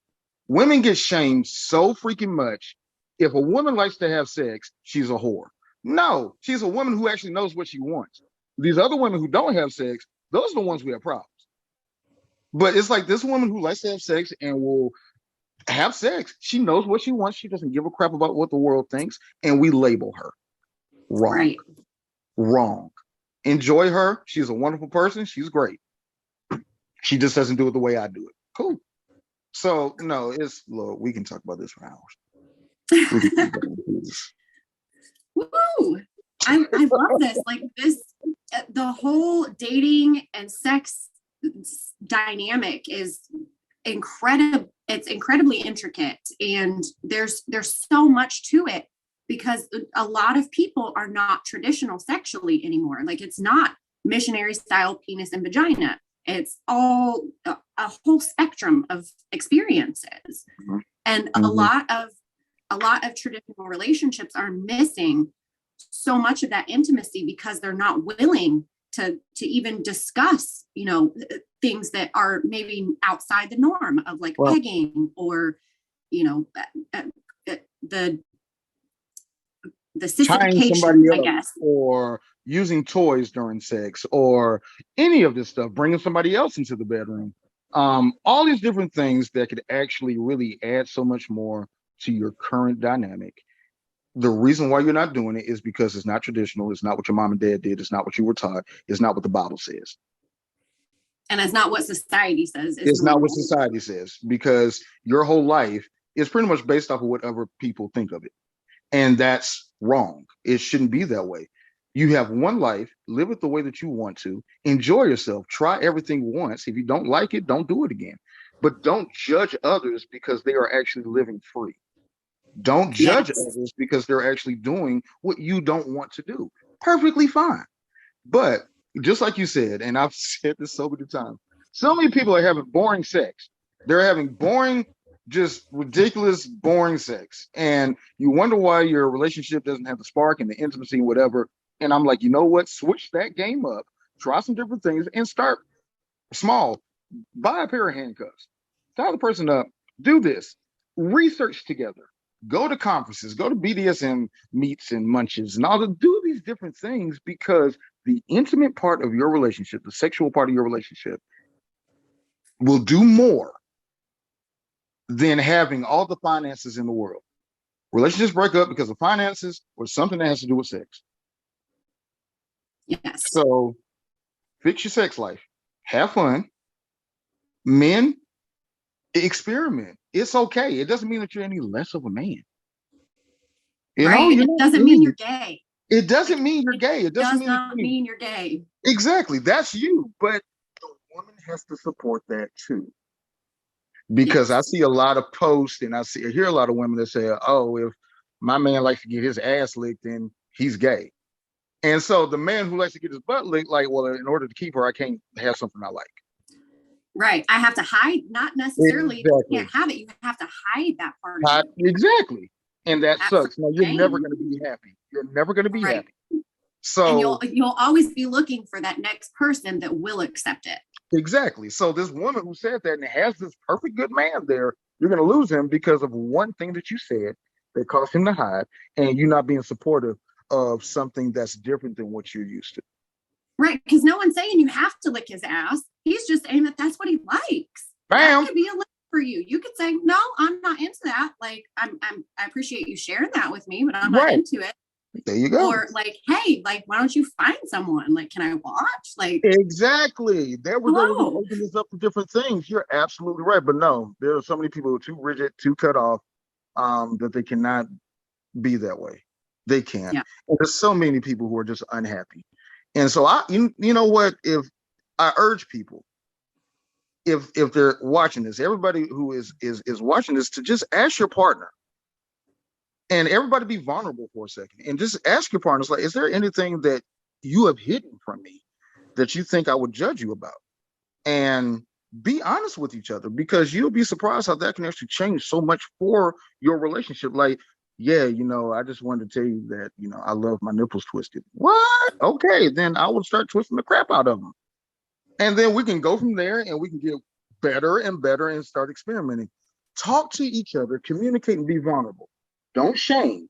Women get shamed so freaking much if a woman likes to have sex, she's a whore. No, she's a woman who actually knows what she wants. These other women who don't have sex, those are the ones who have problems. But it's like this woman who likes to have sex and will have sex. She knows what she wants. She doesn't give a crap about what the world thinks. And we label her wrong. Right. Wrong. Enjoy her. She's a wonderful person. She's great. She just doesn't do it the way I do it. Cool. So no, look, we can talk about this for hours. Woo! I love this. Like this, the whole dating and sex dynamic is incredible. It's incredibly intricate, and there's so much to it because a lot of people are not traditional sexually anymore. Like it's not missionary style penis and vagina. It's all a whole spectrum of experiences, and a lot of traditional relationships are missing so much of that intimacy because they're not willing to even discuss, things that are maybe outside the norm of like pegging or, the sissification, I guess, or using toys during sex or any of this stuff, bringing somebody else into the bedroom. All these different things that could actually really add so much more to your current dynamic. The reason why you're not doing it is because it's not traditional. It's not what your mom and dad did. It's not what you were taught. It's not what the Bible says. And it's not what society says. It's not what society says, because your whole life is pretty much based off of what other people think of it. And that's wrong. It shouldn't be that way. You have one life, live it the way that you want to, enjoy yourself, try everything once. If you don't like it, don't do it again. But don't judge others because they are actually living free. Don't judge others because they're actually doing what you don't want to do. Perfectly fine. But just like you said, and I've said this so many times, so many people are having boring sex. They're having boring, just ridiculous, boring sex. And you wonder why your relationship doesn't have the spark and the intimacy and whatever. And I'm like, you know what? Switch that game up, try some different things, and start small. Buy a pair of handcuffs. Tie the person up. Do this. Research together. Go to conferences, go to BDSM meets and munches and all to do these different things, because the intimate part of your relationship, the sexual part of your relationship, will do more than having all the finances in the world. Relationships break up because of finances or something that has to do with sex. Yes. So fix your sex life. Have fun. Men, experiment. It's okay. It doesn't mean that you're any less of a man. It doesn't mean you're gay. It doesn't mean you're gay. It does not mean you're gay. Exactly. That's you. But the woman has to support that too. Because I see a lot of posts and I hear a lot of women that say, oh, if my man likes to get his ass licked, then he's gay. And so the man who likes to get his butt licked, like, well, in order to keep her, I can't have something I like. Right. I have to hide, not necessarily you can't have it. You have to hide that part of it. Exactly. And that sucks. No, you're never going to be happy. You're never going to be happy. So and you'll always be looking for that next person that will accept it. Exactly. So this woman who said that and has this perfect good man there, you're going to lose him because of one thing that you said that caused him to hide, and you not being supportive of something that's different than what you're used to. Right. Because no one's saying you have to lick his ass. He's just saying that that's what he likes. Bam. That could be a lick for you. You could say, no, I'm not into that. Like, I appreciate you sharing that with me, but I'm not into it. There you go. Or like, hey, like, why don't you find someone? Like, can I watch? Like, exactly. There we go. We're open this up to different things. You're absolutely right. But no, there are so many people who are too rigid, too cut off, that they cannot be that way. They can't. Yeah. And there's so many people who are just unhappy. And so you know what? If I urge people, if they're watching this, everybody who is watching this, to just ask your partner. And everybody be vulnerable for a second and just ask your partners, like, is there anything that you have hidden from me that you think I would judge you about? And be honest with each other, because you'll be surprised how that can actually change so much for your relationship. Like, yeah, I just wanted to tell you that, I love my nipples twisted. What? Okay, then I will start twisting the crap out of them. And then we can go from there and we can get better and better and start experimenting. Talk to each other, communicate, and be vulnerable. Don't shame.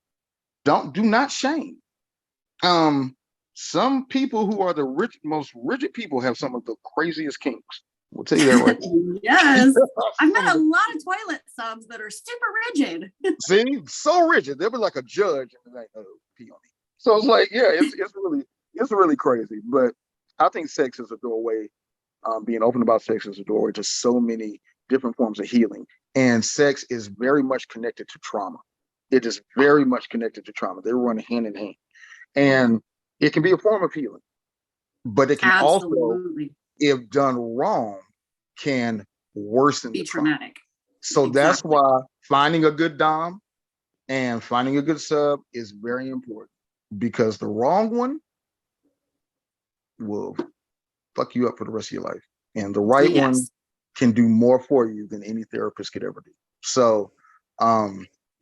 Do not shame. Some people who are the most rigid people have some of the craziest kinks. We'll tell you that right now. Yes. I've met a lot of toilet subs that are super rigid. See, so rigid. They'll be like a judge and like, oh, pee on me. So it's like, yeah, it's really crazy. But I think sex is a doorway. Being open about sex is a doorway to so many different forms of healing. And sex is very much connected to trauma. It is very much connected to trauma. They run hand in hand. And it can be a form of healing. But it can Absolutely. also, if done wrong, can worsen Be the trauma. traumatic. So that's why finding a good dom and finding a good sub is very important, because the wrong one will fuck you up for the rest of your life. And the right one can do more for you than any therapist could ever do. So,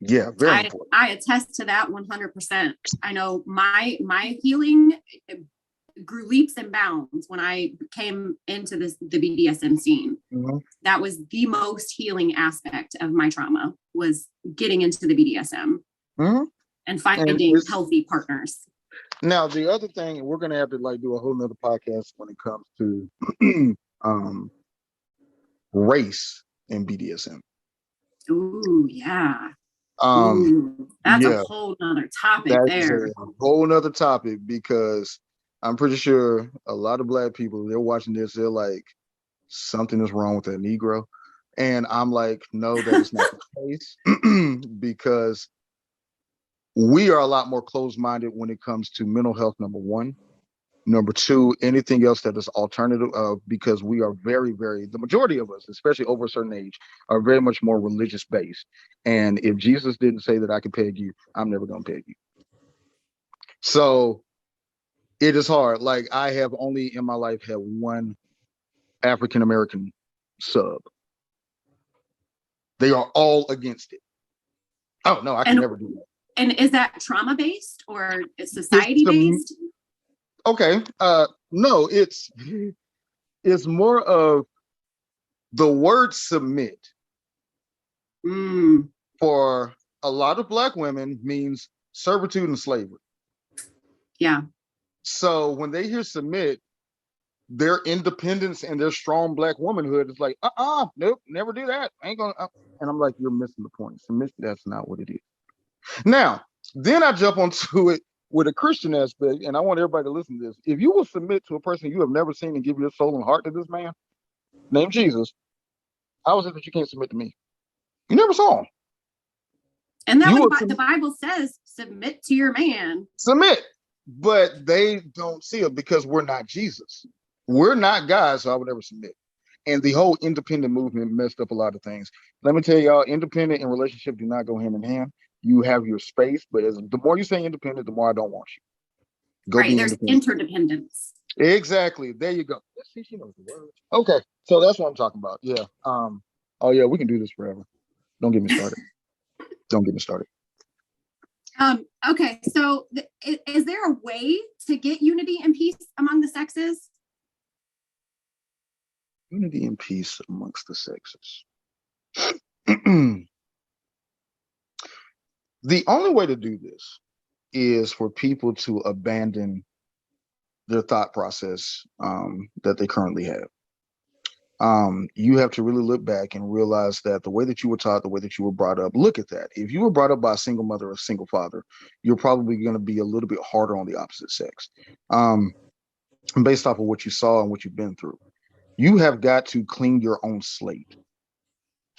yeah, very important. I attest to that 100%. I know my healing grew leaps and bounds when I came into the BDSM scene. Mm-hmm. That was the most healing aspect of my trauma, was getting into the BDSM and finding healthy partners. Now, the other thing, we're going to have to like do a whole nother podcast when it comes to race in BDSM. Ooh, yeah. That's a whole nother topic there. A whole nother topic, because I'm pretty sure a lot of Black people, they're watching this, they're like, something is wrong with that Negro. And I'm like, no, that is not the case, because we are a lot more closed-minded when it comes to mental health, number one. Number two, anything else that is alternative, because we are very, very, the majority of us, especially over a certain age, are very much more religious based. And if Jesus didn't say that I could peg you, I'm never going to peg you. So it is hard. Like, I have only in my life had one African-American sub. They are all against it. Oh, no, I can never do that. And is that trauma based or society based? Okay. No, it's more of the word submit for a lot of Black women means servitude and slavery. Yeah. So when they hear submit, their independence and their strong Black womanhood is like, nope, never do that. I ain't gonna. And I'm like, you're missing the point. Submit, that's not what it is. Now, then I jump onto it with a Christian aspect, and I want everybody to listen to this. If you will submit to a person you have never seen and give your soul and heart to this man named Jesus, how is it that you can't submit to me? You never saw him. And that the Bible says, submit to your man. Submit. But they don't see it because we're not Jesus. We're not God, so I would never submit. And the whole independent movement messed up a lot of things. Let me tell y'all, independent and relationship do not go hand in hand. You have your space, but the more you say independent, the more I don't want you. Go right, there's interdependence. Exactly. There you go. Let's see, she knows the word. Okay, so that's what I'm talking about. Yeah. Oh yeah, we can do this forever. Don't get me started. Don't get me started. Okay, so is there a way to get unity and peace among the sexes? Unity and peace amongst the sexes. The only way to do this is for people to abandon their thought process that they currently have. You have to really look back and realize that the way that you were taught, the way that you were brought up, look at that. If you were brought up by a single mother or a single father, you're probably going to be a little bit harder on the opposite sex, based off of what you saw and what you've been through. You have got to clean your own slate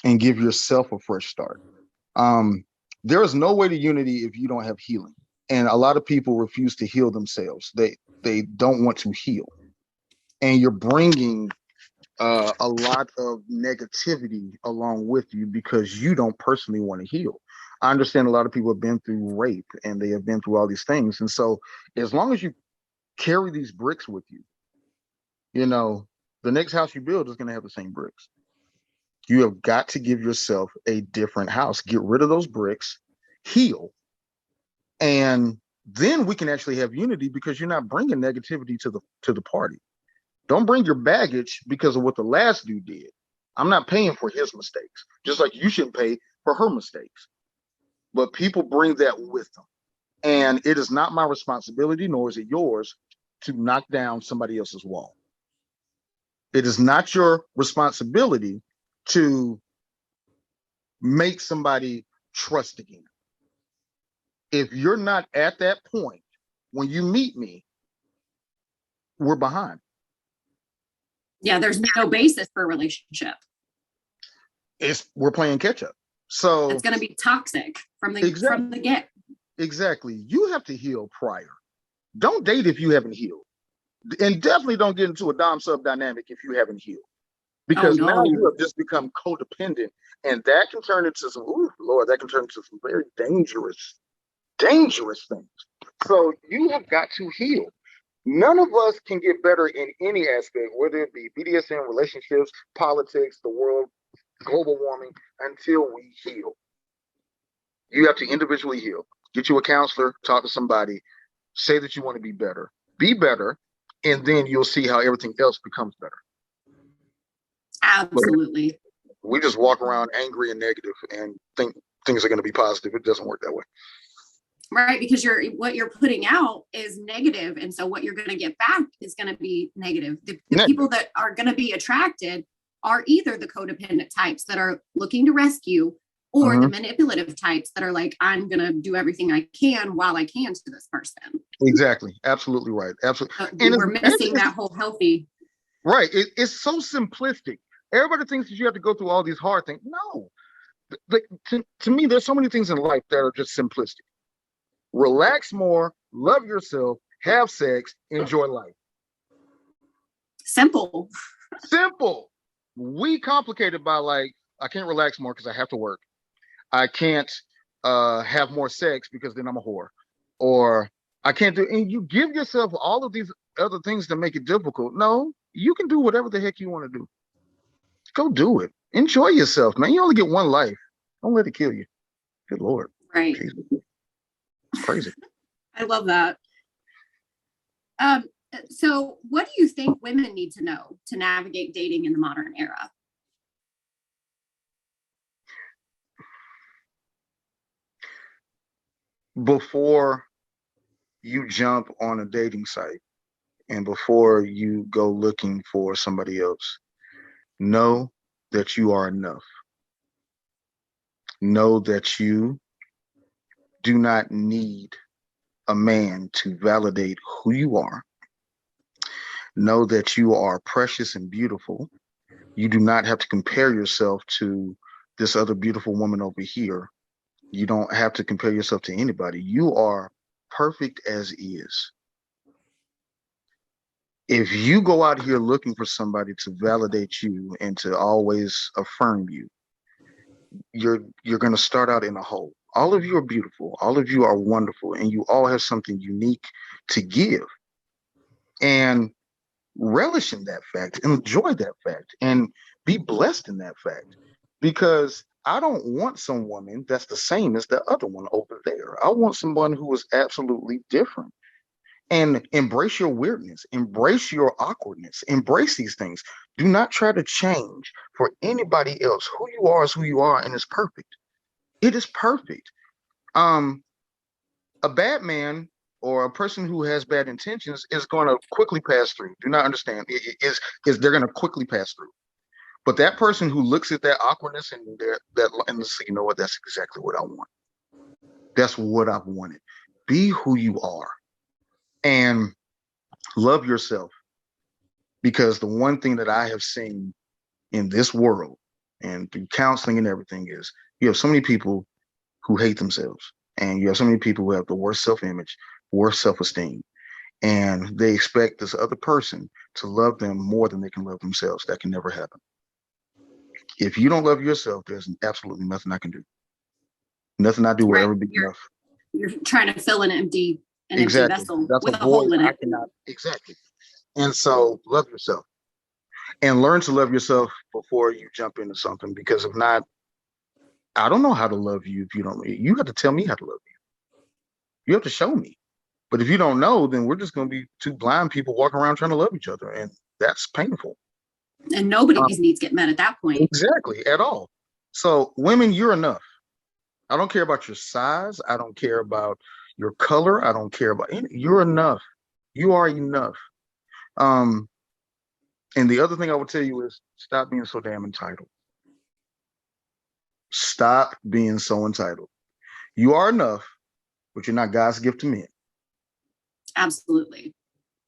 and give yourself a fresh start. There is no way to unity if you don't have healing. And a lot of people refuse to heal themselves. They don't want to heal. And you're bringing a lot of negativity along with you because you don't personally want to heal. I understand a lot of people have been through rape and they have been through all these things. And so as long as you carry these bricks with you, you know, the next house you build is going to have the same bricks. You have got to give yourself a different house. Get rid of those bricks, heal, and then we can actually have unity because you're not bringing negativity to the party. Don't bring your baggage because of what the last dude did. I'm not paying for his mistakes, just like you shouldn't pay for her mistakes. but people bring that with them. And it is not my responsibility, nor is it yours, to knock down somebody else's wall. It is not your responsibility to make somebody trust again. If you're not at that point, when you meet me, we're behind. Yeah, there's no basis for a relationship. We're playing catch up. So it's going to be toxic from the get. Exactly. You have to heal prior. Don't date if you haven't healed. And definitely don't get into a dom sub dynamic if you haven't healed. Because now you have just become codependent, and that can turn into some, that can turn into some very dangerous things. So you have got to heal. None of us can get better in any aspect, whether it be BDSM, relationships, politics, the world, global warming, until we heal. You have to individually heal. Get you a counselor, talk to somebody, say that you want to be better, and then you'll see how everything else becomes better. Absolutely. But we just walk around angry and negative and think things are going to be positive. It doesn't work that way. Right, because what you're putting out is negative, and so what you're going to get back is going to be negative. The people that are going to be attracted are either the codependent types that are looking to rescue, or the manipulative types that are like, I'm going to do everything I can while I can to this person. Exactly. Absolutely right. Absolutely. And we're missing that whole healthy. Right. It's so simplistic. Everybody thinks that you have to go through all these hard things. No. To me, there's so many things in life that are just simplistic. Relax more, love yourself, have sex, enjoy life. Simple. We complicate it by like, I can't relax more because I have to work. I can't have more sex because then I'm a whore. Or I can't do, and you give yourself all of these other things to make it difficult. No, you can do whatever the heck you want to do. Go do it. Enjoy yourself, man. You only get one life. Don't let it kill you. Good Lord. Right. Jesus. It's crazy. I love that. So what do you think women need to know to navigate dating in the modern era? Before you jump on a dating site and before you go looking for somebody else, know that you are enough. Know that you do not need a man to validate who you are. Know that you are precious and beautiful. You do not have to compare yourself to this other beautiful woman over here. You don't have to compare yourself to anybody. You are perfect as is. If you go out here looking for somebody to validate you and to always affirm you, you're going to start out in a hole. All of you are beautiful. All of you are wonderful, and you all have something unique to give. And relish in that fact, enjoy that fact, and be blessed in that fact. Because I don't want some woman that's the same as the other one over there. I want someone who is absolutely different. And embrace your weirdness, embrace your awkwardness, embrace these things. Do not try to change for anybody else. Who you are is who you are, and it's perfect. It is perfect. A bad man or a person who has bad intentions is going to quickly pass through. Do not understand. Is they're going to quickly pass through. But that person who looks at that awkwardness and say, you know what, that's exactly what I want. That's what I've wanted. Be who you are and love yourself. Because the one thing that I have seen in this world and through counseling and everything is you have so many people who hate themselves, and you have so many people who have the worst self-image, worst self-esteem, and they expect this other person to love them more than they can love themselves. That can never happen. If you don't love yourself, there's absolutely nothing I can do. Nothing I do will ever be enough. You're trying to fill an empty vessel That's with a hole in it. Exactly. And so love yourself and learn to love yourself before you jump into something, because if not, I don't know how to love you if you don't. You have to tell me how to love you. You have to show me. But if you don't know, then we're just going to be two blind people walking around trying to love each other. And that's painful. And nobody's needs get met at that point. Exactly, at all. So women, you're enough. I don't care about your size. I don't care about your color. I don't care about any. You're enough. You are enough. Um, and the other thing I would tell you is stop being so damn entitled. Stop being so entitled. You are enough, but you're not God's gift to men. Absolutely.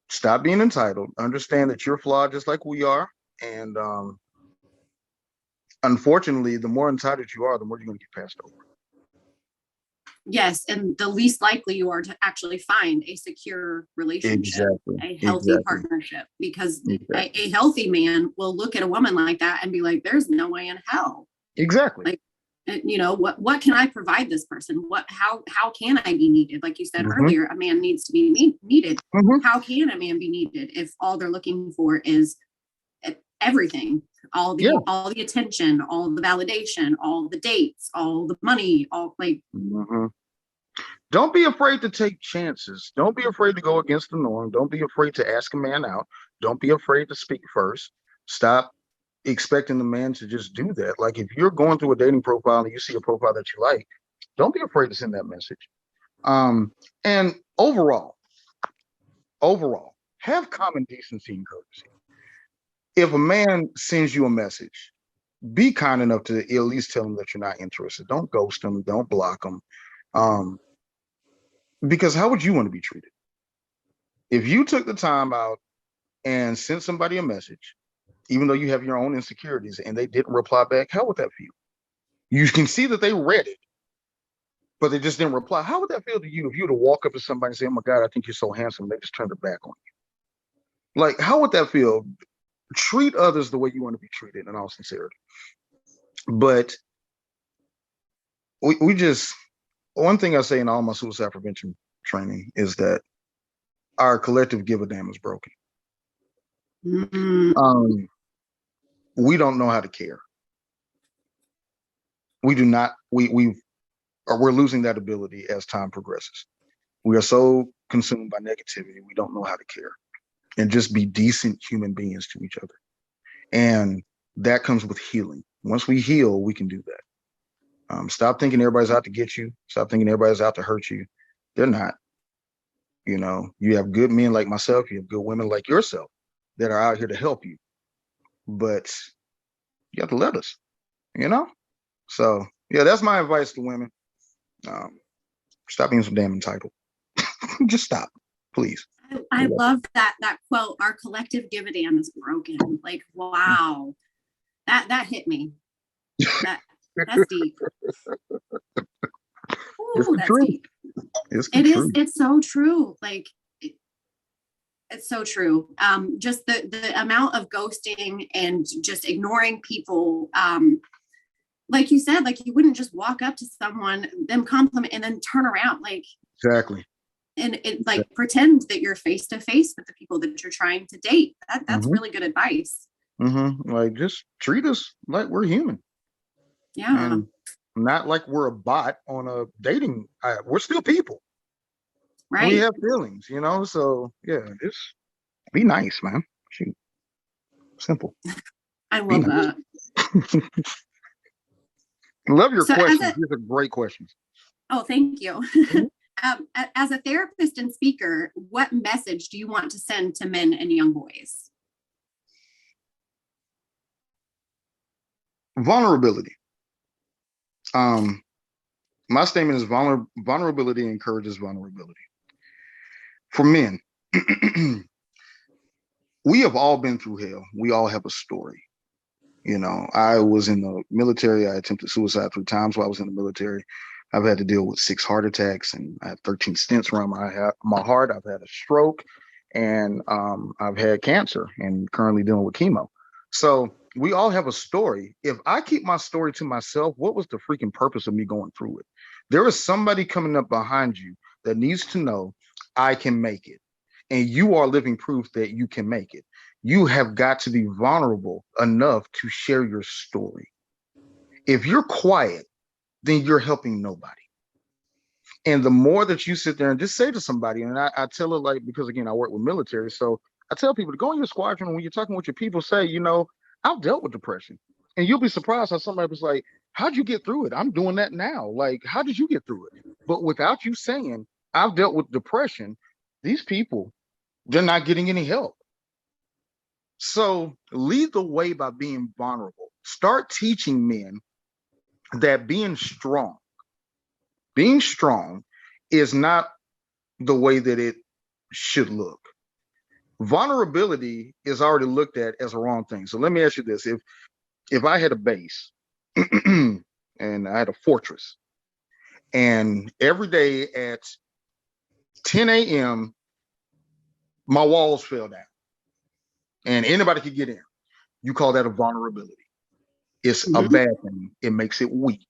Stop being entitled. Understand that you're flawed just like we are. And unfortunately, the more entitled you are, the more you're going to get passed over. Yes, and the least likely you are to actually find a secure relationship, a healthy partnership, because a healthy man will look at a woman like that and be like, there's no way in hell. Exactly. Like, you know, what can I provide this person? How can I be needed? Like you said earlier, a man needs to be needed. How can a man be needed if all they're looking for is everything, all the attention, all the validation, all the dates, all the money, all like. Don't be afraid to take chances. Don't be afraid to go against the norm. Don't be afraid to ask a man out. Don't be afraid to speak first. Stop expecting the man to just do that. Like if you're going through a dating profile and you see a profile that you like, don't be afraid to send that message. And overall, have common decency and courtesy. If a man sends you a message, be kind enough to at least tell him that you're not interested. Don't ghost him. Don't block him. Because how would you want to be treated? If you took the time out and sent somebody a message, even though you have your own insecurities and they didn't reply back, how would that feel? You can see that they read it, but they just didn't reply. How would that feel to you if you were to walk up to somebody and say, oh my God, I think you're so handsome, and they just turned their back on you? Like, how would that feel? Treat others the way you want to be treated in all sincerity. But we just, one thing I say in all my suicide prevention training is that our collective give a damn is broken. We don't know how to care. We do not. We're losing that ability as time progresses. We are so consumed by negativity, we don't know how to care and just be decent human beings to each other. And that comes with healing. Once we heal, we can do that. Stop thinking everybody's out to get you. Stop thinking everybody's out to hurt you. They're not. You know, you have good men like myself. You have good women like yourself that are out here to help you. But you have to let us, you know? So, yeah, that's my advice to women. Stop being so damn entitled. Just stop, please. I love that quote. Our collective give a damn is broken. Like, wow, that hit me. That's deep. Ooh, that's deep. It's so true. Like, it's so true. Just the amount of ghosting and just ignoring people. Like you said, like you wouldn't just walk up to someone, them compliment, and then turn around, like exactly. And it like pretend that you're face to face with the people that you're trying to date. That's really good advice. Like just treat us like we're human. Yeah. And not like we're a bot on a dating app. We're still people. Right. We have feelings, you know. So yeah, just be nice, man. Shoot. Simple. I love that. Love your questions. These are great questions. Oh, thank you. As a therapist and speaker, what message do you want to send to men and young boys? Vulnerability. My statement is vulnerability encourages vulnerability. For men, we have all been through hell. We all have a story. You know, I was in the military. I attempted suicide 3 times while I was in the military. I've had to deal with 6 heart attacks, and I have 13 stents around my heart. I've had a stroke, and I've had cancer, and currently dealing with chemo. So we all have a story. If I keep my story to myself, what was the freaking purpose of me going through it? There is somebody coming up behind you that needs to know I can make it, and you are living proof that you can make it. You have got to be vulnerable enough to share your story. If you're quiet, then you're helping nobody. And the more that you sit there and just say to somebody, and I tell it like, because again, I work with military. So I tell people to go in your squadron. When you're talking with your people, say, you know, I've dealt with depression. And you'll be surprised how somebody was like, how'd you get through it? I'm doing that now. Like, how did you get through it? But without you saying, I've dealt with depression, these people, they're not getting any help. So lead the way by being vulnerable. Start teaching men that being strong is not the way that it should look. Vulnerability is already looked at as a wrong thing. So let me ask you this. If I had a base and I had a fortress, and every day at 10 a.m., my walls fell down and anybody could get in, you call that a vulnerability. It's a bad thing. It makes it weak.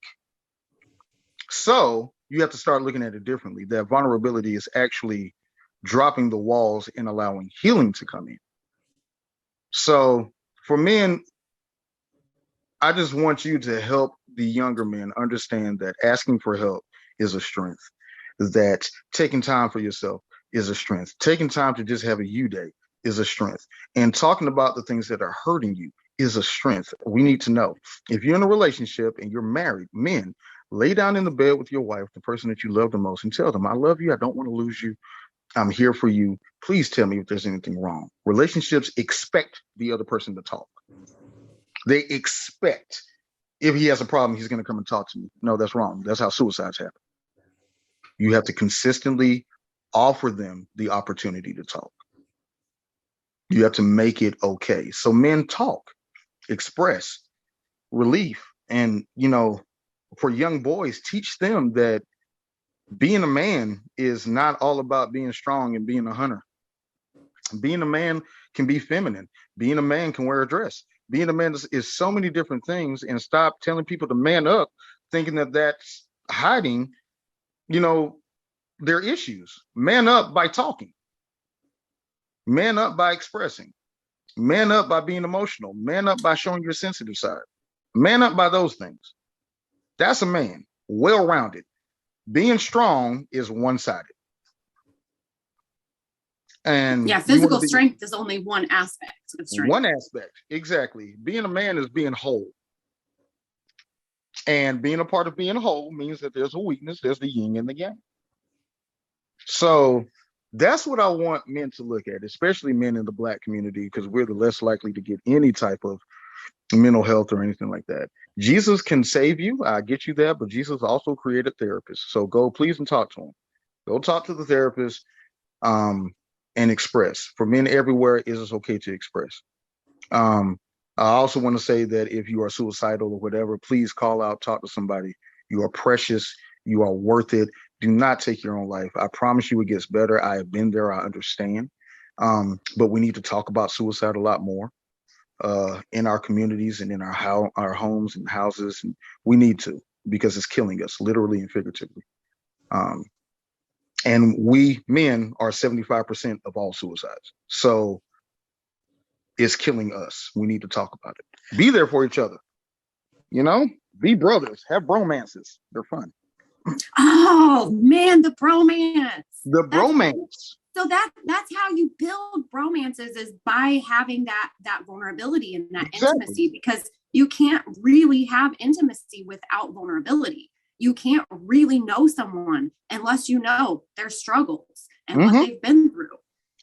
So you have to start looking at it differently. That vulnerability is actually dropping the walls and allowing healing to come in. So for men, I just want you to help the younger men understand that asking for help is a strength, that taking time for yourself is a strength, taking time to just have a you day is a strength, and talking about the things that are hurting you is a strength. We need to know, if you're in a relationship and you're married, men, lay down in the bed with your wife, the person that you love the most, and tell them, I love you. I don't want to lose you. I'm here for you. Please tell me if there's anything wrong. Relationships expect the other person to talk. They expect, if he has a problem, he's going to come and talk to me. No, that's wrong. That's how suicides happen. You have to consistently offer them the opportunity to talk. You have to make it okay. So men talk, express relief. And, for young boys, teach them that being a man is not all about being strong and being a hunter. Being a man can be feminine. Being a man can wear a dress. Being a man is so many different things, and stop telling people to man up, thinking that that's hiding, their issues. Man up by talking. Man up by expressing. Man up by being emotional. Man up by showing your sensitive side. Man up by those things. That's a man, well-rounded. Being strong is one-sided. And physical strength is only one aspect of strength. One aspect, exactly. Being a man is being whole. And being a part of being whole means that there's a weakness, there's the yin and the yang. So that's what I want men to look at, especially men in the Black community, because we're the less likely to get any type of mental health or anything like that. Jesus can save you. I get you that, but Jesus also created therapists. So go please and talk to him. Go talk to the therapist and express. For men everywhere, it is okay to express. I also want to say that if you are suicidal or whatever, please call out, talk to somebody. You are precious. You are worth it. Do not take your own life. I promise you it gets better. I have been there. I understand. But we need to talk about suicide a lot more in our communities and in our homes and houses. And we need to, because it's killing us, literally and figuratively. And we men are 75% of all suicides. So it's killing us. We need to talk about it. Be there for each other. Be brothers. Have bromances. They're fun. Oh man, the bromance. So that's how you build romances, is by having that vulnerability and that intimacy, because you can't really have intimacy without vulnerability. You can't really know someone unless you know their struggles and what they've been through.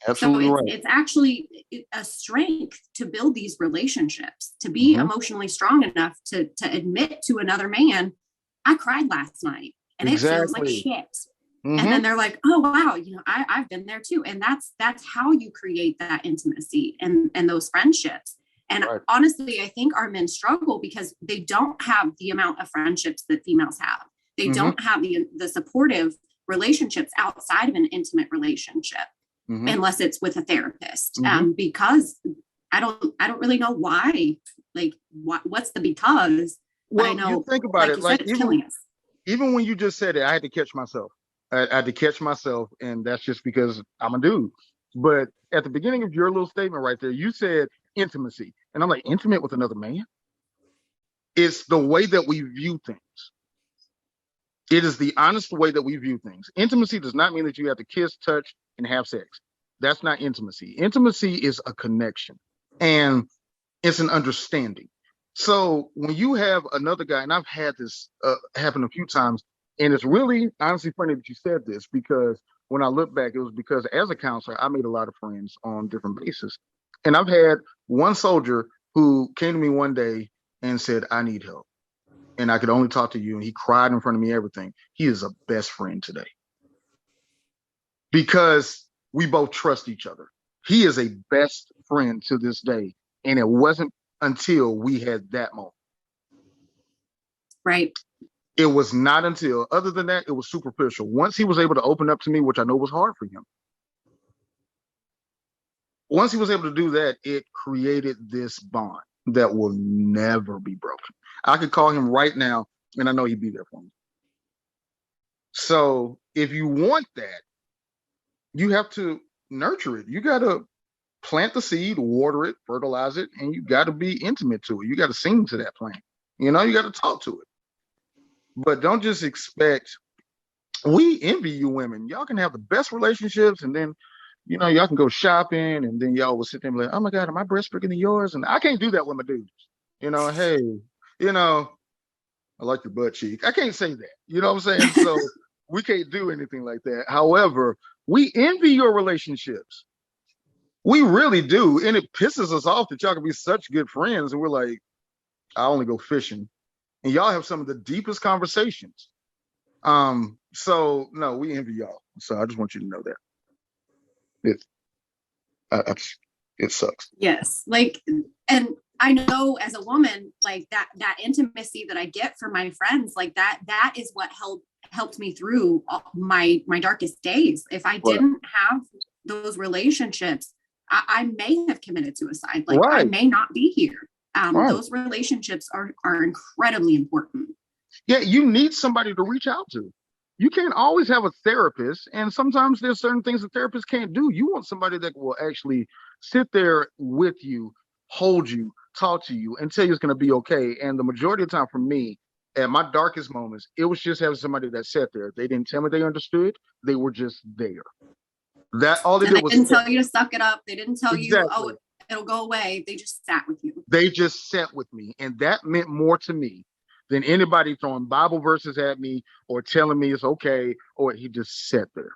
Absolutely. So it's actually a strength to build these relationships, to be emotionally strong enough to admit to another man, I cried last night and it feels like shit. And then they're like, oh, wow, I've been there too. And that's how you create that intimacy and those friendships. And honestly, I think our men struggle because they don't have the amount of friendships that females have. They don't have the supportive relationships outside of an intimate relationship, unless it's with a therapist. Because I don't really know why. Like, what's the because? Well, I know, you think about it, like it's killing us. Even when you just said it, I had to catch myself. I had to catch myself, and that's just because I'm a dude. But at the beginning of your little statement right there, you said intimacy. And I'm like, intimate with another man? It's the way that we view things. It is the honest way that we view things. Intimacy does not mean that you have to kiss, touch, and have sex. That's not intimacy. Intimacy is a connection, and it's an understanding. So when you have another guy, and I've had this happen a few times, and it's really honestly funny that you said this, because when I look back, it was because as a counselor, I made a lot of friends on different bases. And I've had one soldier who came to me one day and said, I need help. And I could only talk to you. And he cried in front of me, everything. He is a best friend today because we both trust each other. He is a best friend to this day. And it wasn't until we had that moment. Right. It was not until, other than that, it was superficial. Once he was able to open up to me, which I know was hard for him. Once he was able to do that, it created this bond that will never be broken. I could call him right now, and I know he'd be there for me. So if you want that, you have to nurture it. You got to plant the seed, water it, fertilize it, and you got to be intimate to it. You got to sing to that plant. You know, you got to talk to it. But don't just expect, we envy you women. Y'all can have the best relationships, and then, you know, y'all can go shopping, and then y'all will sit there and be like, oh my God, am my breast bigger than yours? And I can't do that with my dudes. You know, hey, you know, I like your butt cheek. I can't say that. You know what I'm saying? So we can't do anything like that. However, we envy your relationships. We really do. And it pisses us off that y'all can be such good friends. And we're like, I only go fishing. And y'all have some of the deepest conversations. So no, we envy y'all. So I just want you to know that. It sucks. Yes. Like, and I know as a woman, like that intimacy that I get from my friends, like that is what helped me through my darkest days. If I didn't have those relationships, I may have committed suicide. Like I may not be here. Those relationships are incredibly important. Yeah, you need somebody to reach out to. You can't always have a therapist, and sometimes there's certain things a therapist can't do. You want somebody that will actually sit there with you, hold you, talk to you, and tell you it's going to be okay. And the majority of the time for me, at my darkest moments, it was just having somebody that sat there. They didn't tell me they understood. They were just there. That all they did was, they didn't tell you to suck it up. They didn't tell you, oh, it'll go away. They just sat with you. They just sat with me, and that meant more to me than anybody throwing Bible verses at me or telling me it's okay, or he just sat there.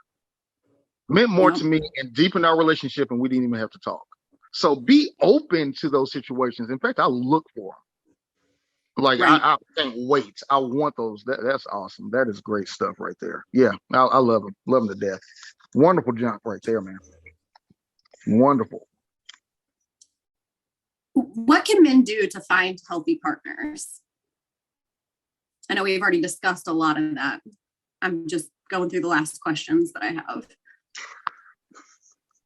Meant more to me and deepened our relationship, and we didn't even have to talk. So be open to those situations. In fact, I look for them. Like, I can't wait. I want those. That's awesome. That is great stuff right there. Yeah, I love them. Love them to death. Wonderful junk right there, man. Wonderful. What can men do to find healthy partners? I know we've already discussed a lot of that. I'm just going through the last questions that I have.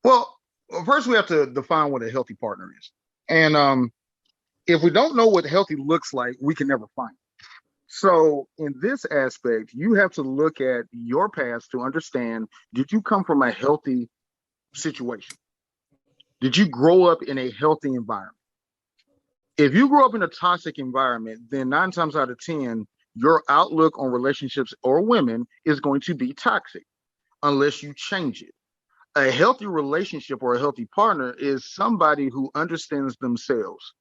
Well, first we have to define what a healthy partner is. And if we don't know what healthy looks like, we can never find it. So in this aspect, you have to look at your past to understand, did you come from a healthy situation? Did you grow up in a healthy environment? If you grew up in a toxic environment, then 9 times out of 10, your outlook on relationships or women is going to be toxic unless you change it. A healthy relationship or a healthy partner is somebody who understands themselves,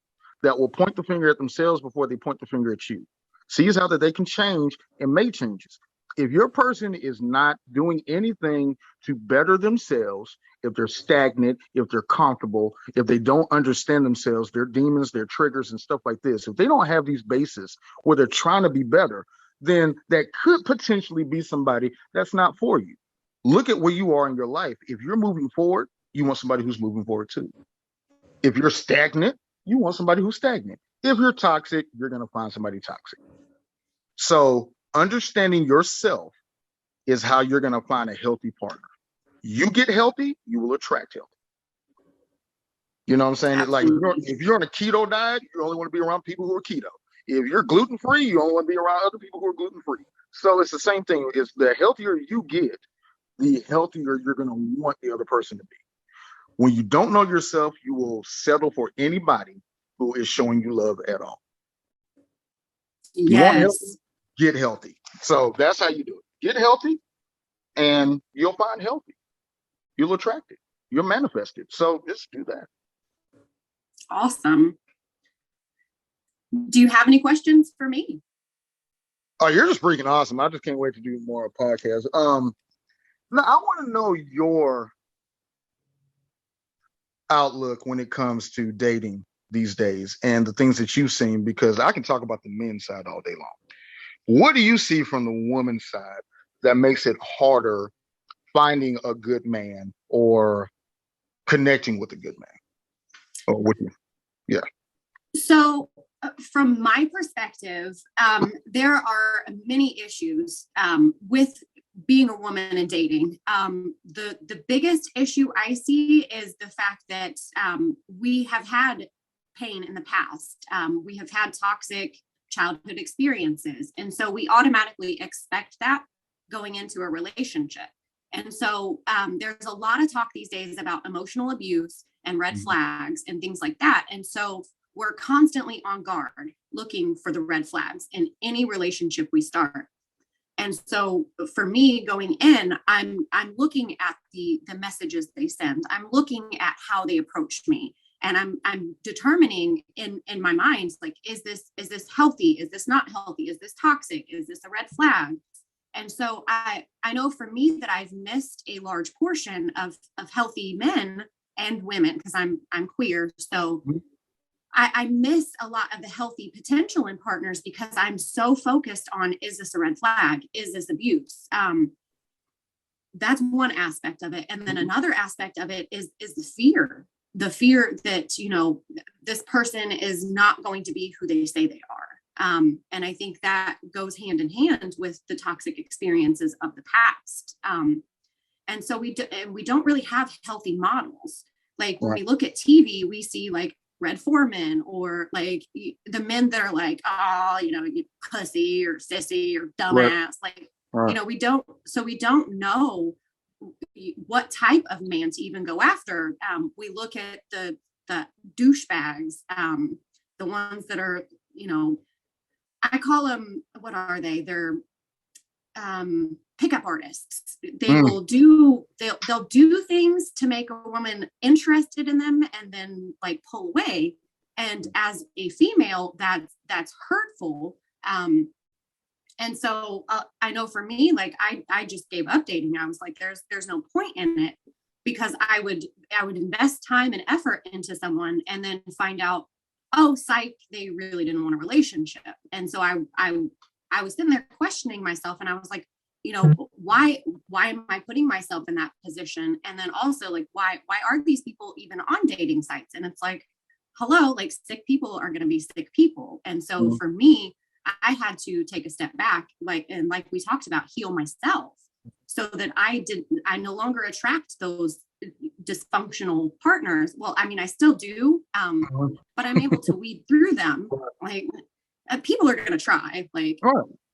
that will point the finger at themselves before they point the finger at you. Sees how that they can change and make changes. If your person is not doing anything to better themselves, if they're stagnant, if they're comfortable, if they don't understand themselves, their demons, their triggers, and stuff like this, if they don't have these bases where they're trying to be better, then that could potentially be somebody that's not for you. Look at where you are in your life. If you're moving forward, you want somebody who's moving forward too. If you're stagnant, you want somebody who's stagnant. If you're toxic, you're going to find somebody toxic. So understanding yourself is how you're going to find a healthy partner. You get healthy, you will attract healthy. You know what I'm saying? Absolutely. Like if you're on a keto diet, you only want to be around people who are keto. If you're gluten-free, you only want to be around other people who are gluten-free. So it's the same thing. It's the healthier you get, the healthier you're going to want the other person to be. When you don't know yourself, you will settle for anybody who is showing you love at all. You want healthy, get healthy. So that's how you do it. Get healthy, and you'll find healthy. You'll attract it. You'll manifest it. So just do that. Awesome. Do you have any questions for me? Oh, you're just freaking awesome. I just can't wait to do more podcasts. Now I want to know your outlook when it comes to dating these days and the things that you've seen, because I can talk about the men's side all day long. What do you see from the woman's side that makes it harder finding a good man or connecting with a good man? Or with you? Yeah. So, from my perspective, there are many issues with being a woman and dating. The biggest issue I see is the fact that we have had pain in the past. We have had toxic childhood experiences. And so we automatically expect that going into a relationship. And so there's a lot of talk these days about emotional abuse and red flags and things like that. And so we're constantly on guard looking for the red flags in any relationship we start. And so for me going in, I'm looking at the messages they send. I'm looking at how they approach me. And I'm determining in my mind, like, is this healthy? Is this not healthy? Is this toxic? Is this a red flag? And so I know for me that I've missed a large portion of healthy men and women, because I'm queer. So I miss a lot of the healthy potential in partners because I'm so focused on, is this a red flag? Is this abuse? That's one aspect of it. And then another aspect of it is the fear that, you know, this person is not going to be who they say they are. And I think that goes hand in hand with the toxic experiences of the past. And so we don't really have healthy models. Like when we look at TV, we see like Red Foreman, or like the men that are like, oh, you know, you pussy or sissy or dumbass. Like, you know, we don't know what type of man to even go after. We look at the douchebags, the ones that are, you know, I call them, what are they? They're pickup artists. They'll do things to make a woman interested in them and then like pull away. And as a female, that's hurtful. And so I know for me, like I just gave up dating. I was like, there's no point in it, because I would invest time and effort into someone and then find out, oh, psych, they really didn't want a relationship. And so I was sitting there questioning myself, and I was like, you know, why am I putting myself in that position? And then also like, why are these people even on dating sites? And it's like, hello, like sick people are going to be sick people. And so for me, I had to take a step back, like we talked about, heal myself, so that I no longer attract those dysfunctional partners. Well, I mean, I still do, but I'm able to weed through them. Like, people are going to try, like,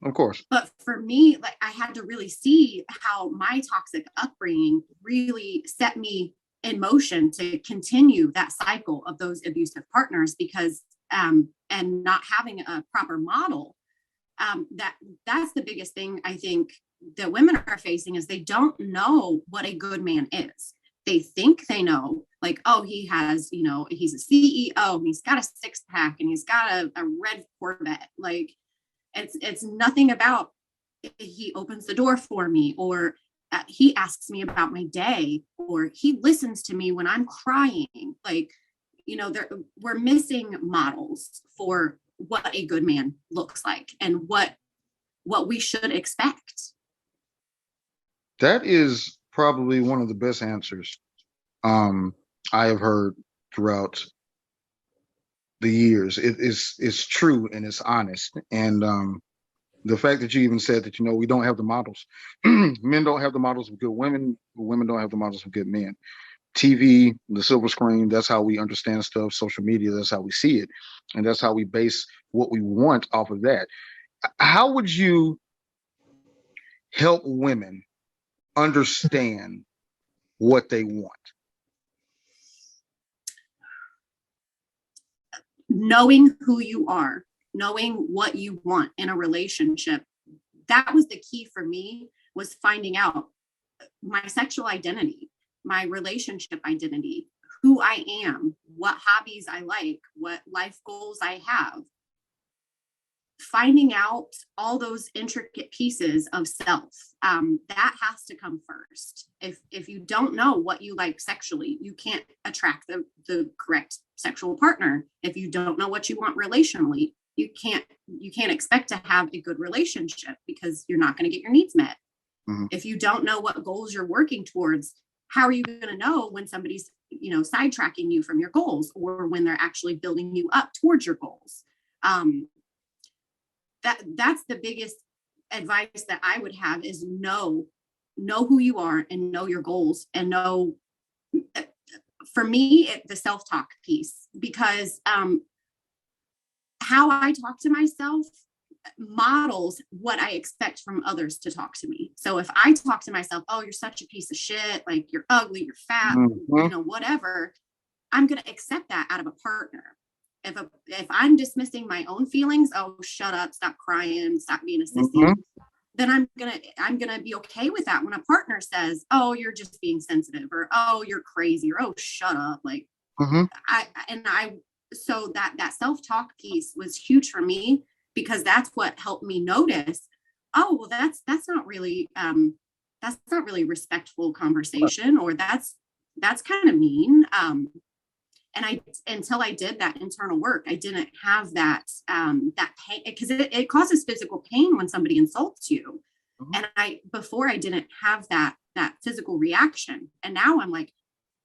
of course. But for me, like, I had to really see how my toxic upbringing really set me in motion to continue that cycle of those abusive partners, because and not having a proper model, that's the biggest thing I think that women are facing, is they don't know what a good man is. They think they know, like, oh, he has, you know, he's a CEO, he's got a six pack, and he's got a red Corvette. Like, it's nothing about, he opens the door for me, or he asks me about my day, or he listens to me when I'm crying. Like, you know, we're missing models for what a good man looks like and what we should expect. That is probably one of the best answers I have heard throughout the years. It's true and it's honest. And the fact that you even said that, you know, we don't have the models. Men don't have the models of good women. Women don't have the models of good men. TV, the silver screen, that's how we understand stuff. Social media, that's how we see it. And that's how we base what we want off of that. How would you help women understand what they want? Knowing who you are, knowing what you want in a relationship. That was the key for me, was finding out my sexual identity, my relationship identity, who I am, what hobbies I like, what life goals I have. finding out all those intricate pieces of self, that has to come first. If you don't know what you like sexually, you can't attract the correct sexual partner. If you don't know what you want relationally, you can't expect to have a good relationship, because you're not going to get your needs met. Mm-hmm. If you don't know what goals you're working towards, how are you going to know when somebody's, sidetracking you from your goals, or when they're actually building you up towards your goals? That's the biggest advice that I would have, is know who you are, and know your goals, and know, for me, the self-talk piece, because how I talk to myself models what I expect from others to talk to me. So if I talk to myself, oh, you're such a piece of shit, like you're ugly, you're fat, whatever, I'm going to accept that out of a partner. If I'm dismissing my own feelings, oh, shut up, stop crying, stop being a sissy, then I'm gonna be okay with that when a partner says, oh, you're just being sensitive, or oh, you're crazy, or oh, shut up. Like so that self-talk piece was huge for me, because that's what helped me notice, oh, well, that's not really respectful conversation, or that's kind of mean. And until I did that internal work, I didn't have that pain, because it causes physical pain when somebody insults you. And before I didn't have that physical reaction. And now I'm like,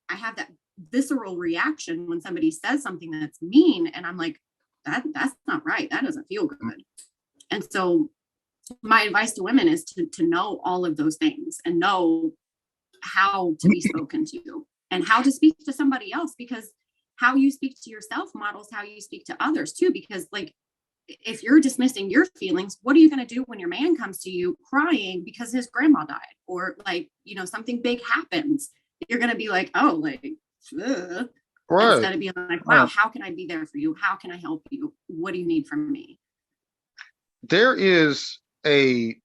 I have that visceral reaction when somebody says something that's mean. And I'm like, that's not right. That doesn't feel good. And so my advice to women is to know all of those things, and know how to be spoken to, and how to speak to somebody else, because how you speak to yourself models how you speak to others too. Because like, if you're dismissing your feelings, what are you going to do when your man comes to you crying because his grandma died, or like, something big happens? You're going to be like, oh, like, ugh. Right. Instead of being like, wow, how can I be there for you? How can I help you? What do you need from me? There's a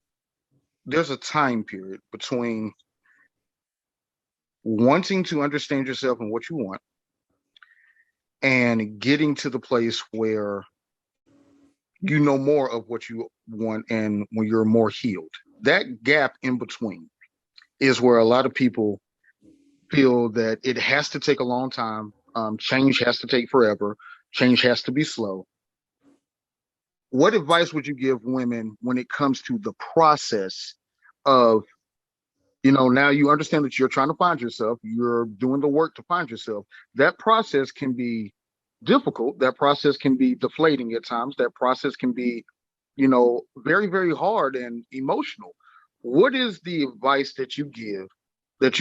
time period between wanting to understand yourself and what you want, and getting to the place where you know more of what you want, and when you're more healed. That gap in between is where a lot of people feel that it has to take a long time. Change has to take forever. Change has to be slow. What advice would you give women when it comes to the process of, now you understand that you're trying to find yourself, you're doing the work to find yourself. That process can be difficult. That process can be deflating at times. That process can be, very, very hard and emotional. What is the advice that you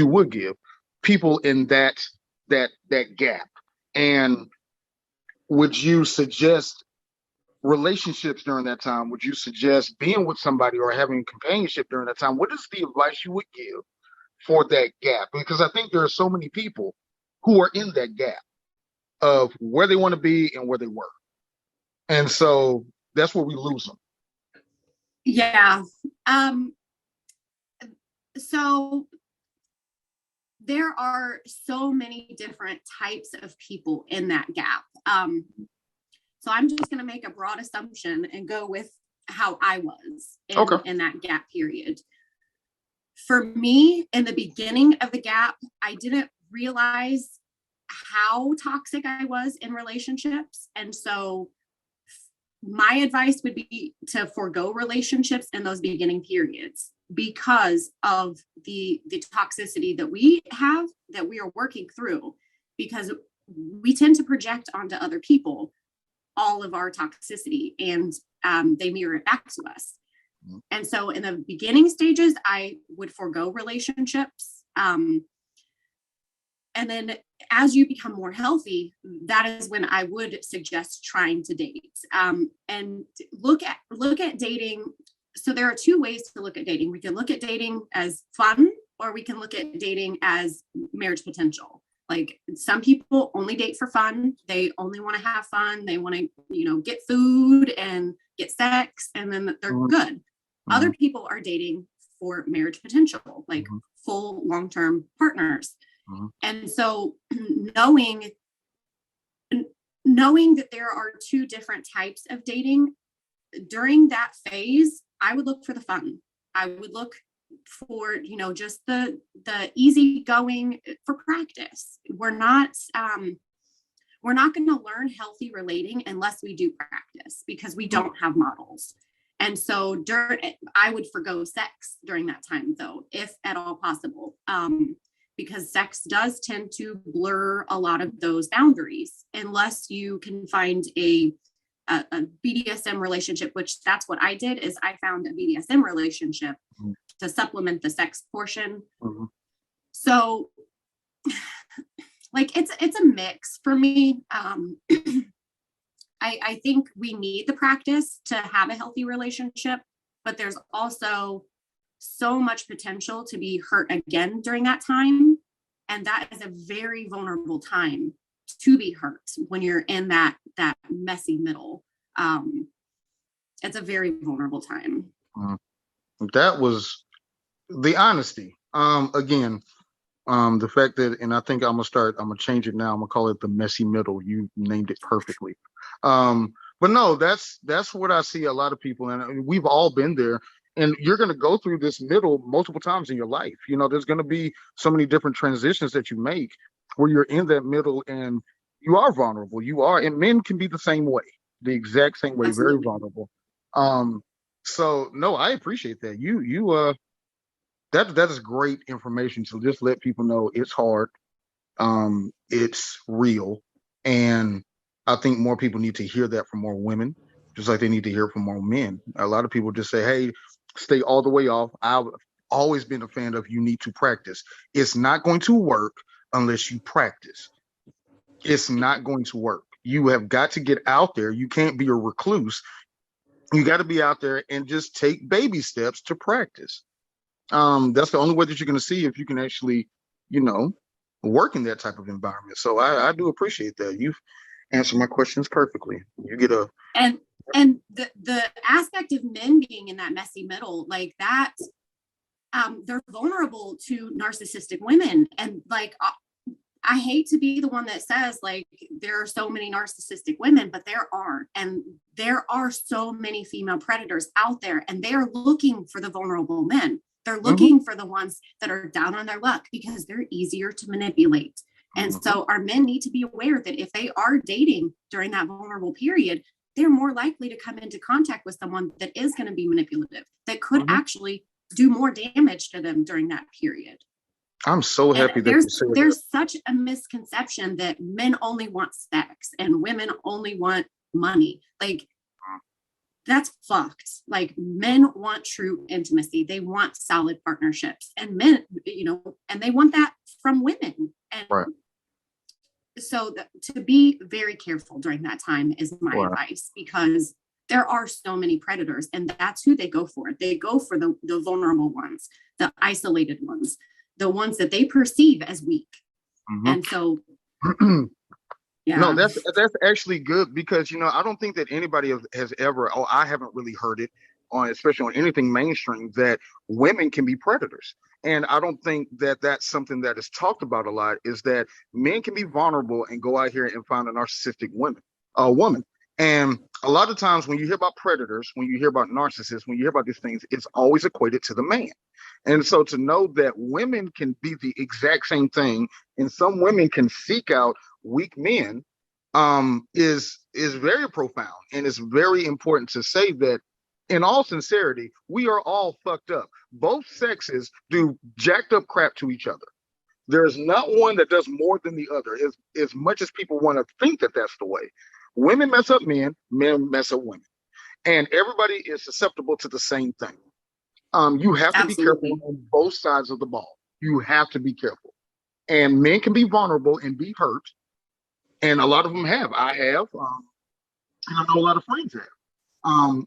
would give people in that gap? And would you suggest relationships during that time? Would you suggest being with somebody or having companionship during that time? What is the advice you would give for that gap? Because I think there are so many people who are in that gap of where they want to be and where they were. And so that's where we lose them. Yeah. So there are so many different types of people in that gap. So I'm just going to make a broad assumption and go with how I was in that gap period. For me, in the beginning of the gap, I didn't realize how toxic I was in relationships. And so my advice would be to forego relationships in those beginning periods, because of the toxicity that we are working through, because we tend to project onto other people all of our toxicity, and they mirror it back to us. And so in the beginning stages, I would forego relationships. And then as you become more healthy, that is when I would suggest trying to date, and look at dating. So there are two ways to look at dating. We can look at dating as fun, or we can look at dating as marriage potential. Like, some people only date for fun. They only want to have fun. They want to, get food and get sex, and then they're good. Other people are dating for marriage potential, like full long-term partners. And so knowing that there are two different types of dating during that phase, I would look for the fun. I would look for, just the easy going for practice. We're not going to learn healthy relating unless we do practice, because we don't have models. And so I would forgo sex during that time, though, if at all possible, because sex does tend to blur a lot of those boundaries unless you can find a BDSM relationship, which that's what I did, is I found a BDSM relationship to supplement the sex portion. So like, it's a mix for me. I think we need the practice to have a healthy relationship, but there's also so much potential to be hurt again during that time. And that is a very vulnerable time to be hurt when you're in that messy middle. It's a very vulnerable time. That was the honesty. Again, the fact that, and I think I'm gonna change it now. I'm gonna call it the messy middle. You named it perfectly. But no, that's what I see a lot of people, and we've all been there. And you're going to go through this middle multiple times in your life. There's going to be so many different transitions that you make where you're in that middle and you are vulnerable. And men can be the same way, the exact same way, Absolutely. very vulnerable. So no, I appreciate that. That is great information to just let people know it's hard. It's real. And I think more people need to hear that from more women, just like they need to hear it from more men. A lot of people just say, hey, stay all the way off. I've always been a fan of, you need to practice. It's not going to work unless you practice. It's not going to work. You have got to get out there. You can't be a recluse. You got to be out there and just take baby steps to practice. That's the only way that you're going to see if you can actually, work in that type of environment. So I do appreciate that. You've answered my questions perfectly. You get a and the aspect of men being in that messy middle, like that, they're vulnerable to narcissistic women. And like, I hate to be the one that says like there are so many narcissistic women, but there are so many female predators out there, and they're looking for the vulnerable men. They're looking for the ones that are down on their luck because they're easier to manipulate. And so our men need to be aware that if they are dating during that vulnerable period, they're more likely to come into contact with someone that is going to be manipulative, that could actually do more damage to them during that period. I'm so happy that you said there's such a misconception that men only want sex and women only want money. Like, that's fucked. Like, men want true intimacy. They want solid partnerships, and men, and they want that from women. And so to be very careful during that time is my advice, because there are so many predators, and that's who they go for. They go for the vulnerable ones, the isolated ones, the ones that they perceive as weak. And so, yeah. No, that's actually good, because, I don't think that anybody has ever, I haven't really heard it especially on anything mainstream, that women can be predators. And I don't think that that's something that is talked about a lot, is that men can be vulnerable and go out here and find a narcissistic woman. And a lot of times when you hear about predators, when you hear about narcissists, when you hear about these things, it's always equated to the man. And so to know that women can be the exact same thing, and some women can seek out weak men, is very profound. And it's very important to say that, in all sincerity, we are all fucked up. Both sexes do jacked up crap to each other. There's not one that does more than the other, as much as people want to think that that's the way. Women mess up men, men mess up women. And everybody is susceptible to the same thing. You have to be careful on both sides of the ball. You have to be careful. And men can be vulnerable and be hurt. And a lot of them have. I have. And I know a lot of friends have.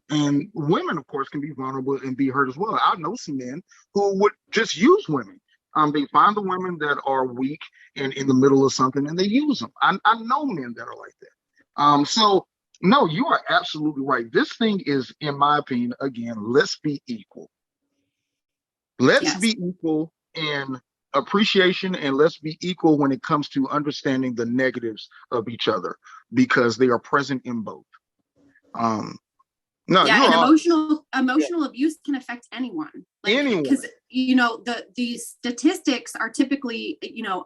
And women, of course, can be vulnerable and be hurt as well. I know some men who would just use women. They find the women that are weak and in the middle of something, and they use them. I know men that are like that. So, no, you are absolutely right. This thing is, in my opinion, again, let's be equal. Let's be equal in appreciation, and let's be equal when it comes to understanding the negatives of each other, because they are present in both. No, Yeah, you and are emotional abuse can affect anyone. Like, anyone. because the statistics are typically,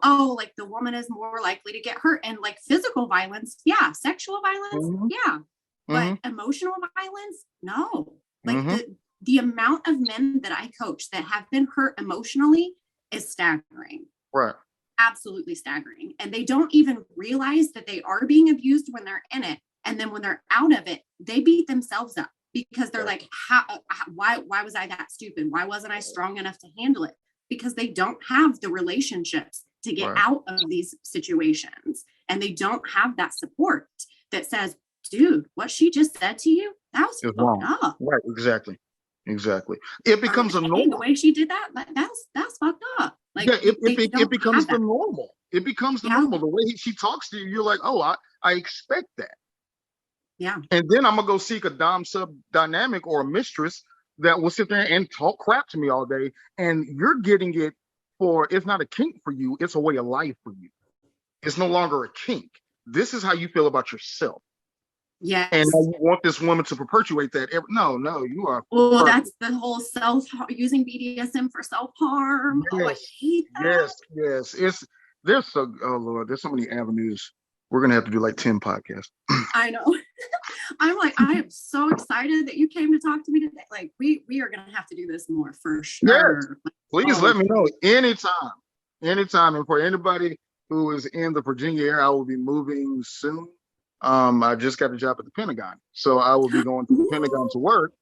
oh, like the woman is more likely to get hurt, and like physical violence, yeah, sexual violence, Mhm. yeah, Mm-hmm. but emotional violence, no. Like Mm-hmm. the amount of men that I coach that have been hurt emotionally is staggering. Right. Absolutely staggering. And they don't even realize that they are being abused when they're in it. And then when they're out of it, they beat themselves up because they're like, why was I that stupid? Why wasn't I strong enough to handle it? Because they don't have the relationships to get out of these situations. And they don't have that support that says, dude, what she just said to you, that was fucked up. Right, exactly. It becomes a norm. The way she did that, that's fucked up. Like, yeah, it becomes the normal. It becomes the normal. The way she talks to you, you're like, oh, I expect that. Yeah. And then I'm gonna go seek a dom sub dynamic or a mistress that will sit there and talk crap to me all day. And you're getting it for, it's not a kink for you, it's a way of life for you. It's no longer a kink. This is how you feel about yourself. Yes. And you want this woman to perpetuate that. No, you are. Well, that's the whole using BDSM for self-harm. Yes, oh, I hate that. Yes. There's so, oh Lord, there's so many avenues. We're gonna have to do like 10 podcasts. I know. I'm like, I am so excited that you came to talk to me today. Like, we are gonna have to do this more for sure. Yes. Please let me know anytime. And for anybody who is in the Virginia area, I will be moving soon. I just got a job at the Pentagon, so I will be going to the Pentagon to work.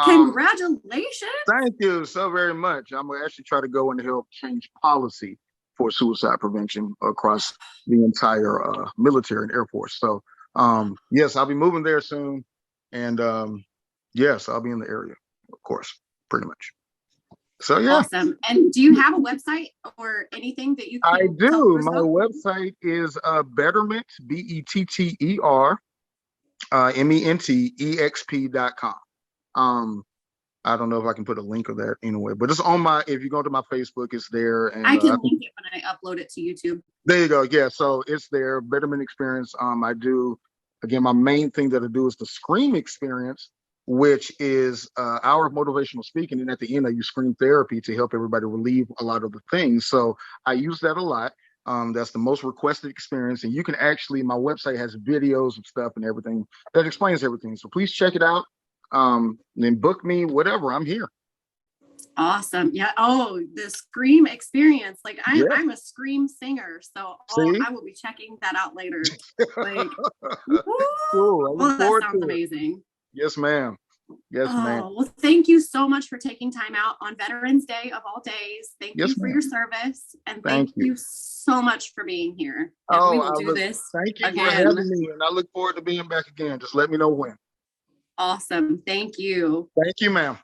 Congratulations. Thank you so very much. I'm gonna actually try to go and help change policy for suicide prevention across the entire military and Air Force. So yes, I'll be moving there soon. And yes, I'll be in the area, of course, pretty much. So yeah. Awesome. And do you have a website or anything that you can I do. My about? website is Betterment, BETTER, MENTEXP.com. I don't know if I can put a link of that anyway, but it's on if you go to my Facebook, it's there. And I can link it when I upload it to YouTube. There you go. Yeah. So it's there. Betterment Experience. I do, again, my main thing that I do is the Scream Experience, which is hour of motivational speaking. And at the end, I use Scream therapy to help everybody relieve a lot of the things. So I use that a lot. That's the most requested experience. And you can actually, my website has videos of stuff and everything that explains everything. So please check it out. Then book me, whatever. I'm here. Awesome. Yeah. Oh, the Scream Experience. Like I'm a Scream singer, so I will be checking that out later. Like, cool. That sounds amazing. Yes, ma'am. Yes, ma'am. Well, thank you so much for taking time out on Veterans Day of all days. Thank you for your service, and thank you so much for being here. And we will do this. Thank you for having me, and I look forward to being back again. Just let me know when. Awesome. Thank you. Thank you, ma'am.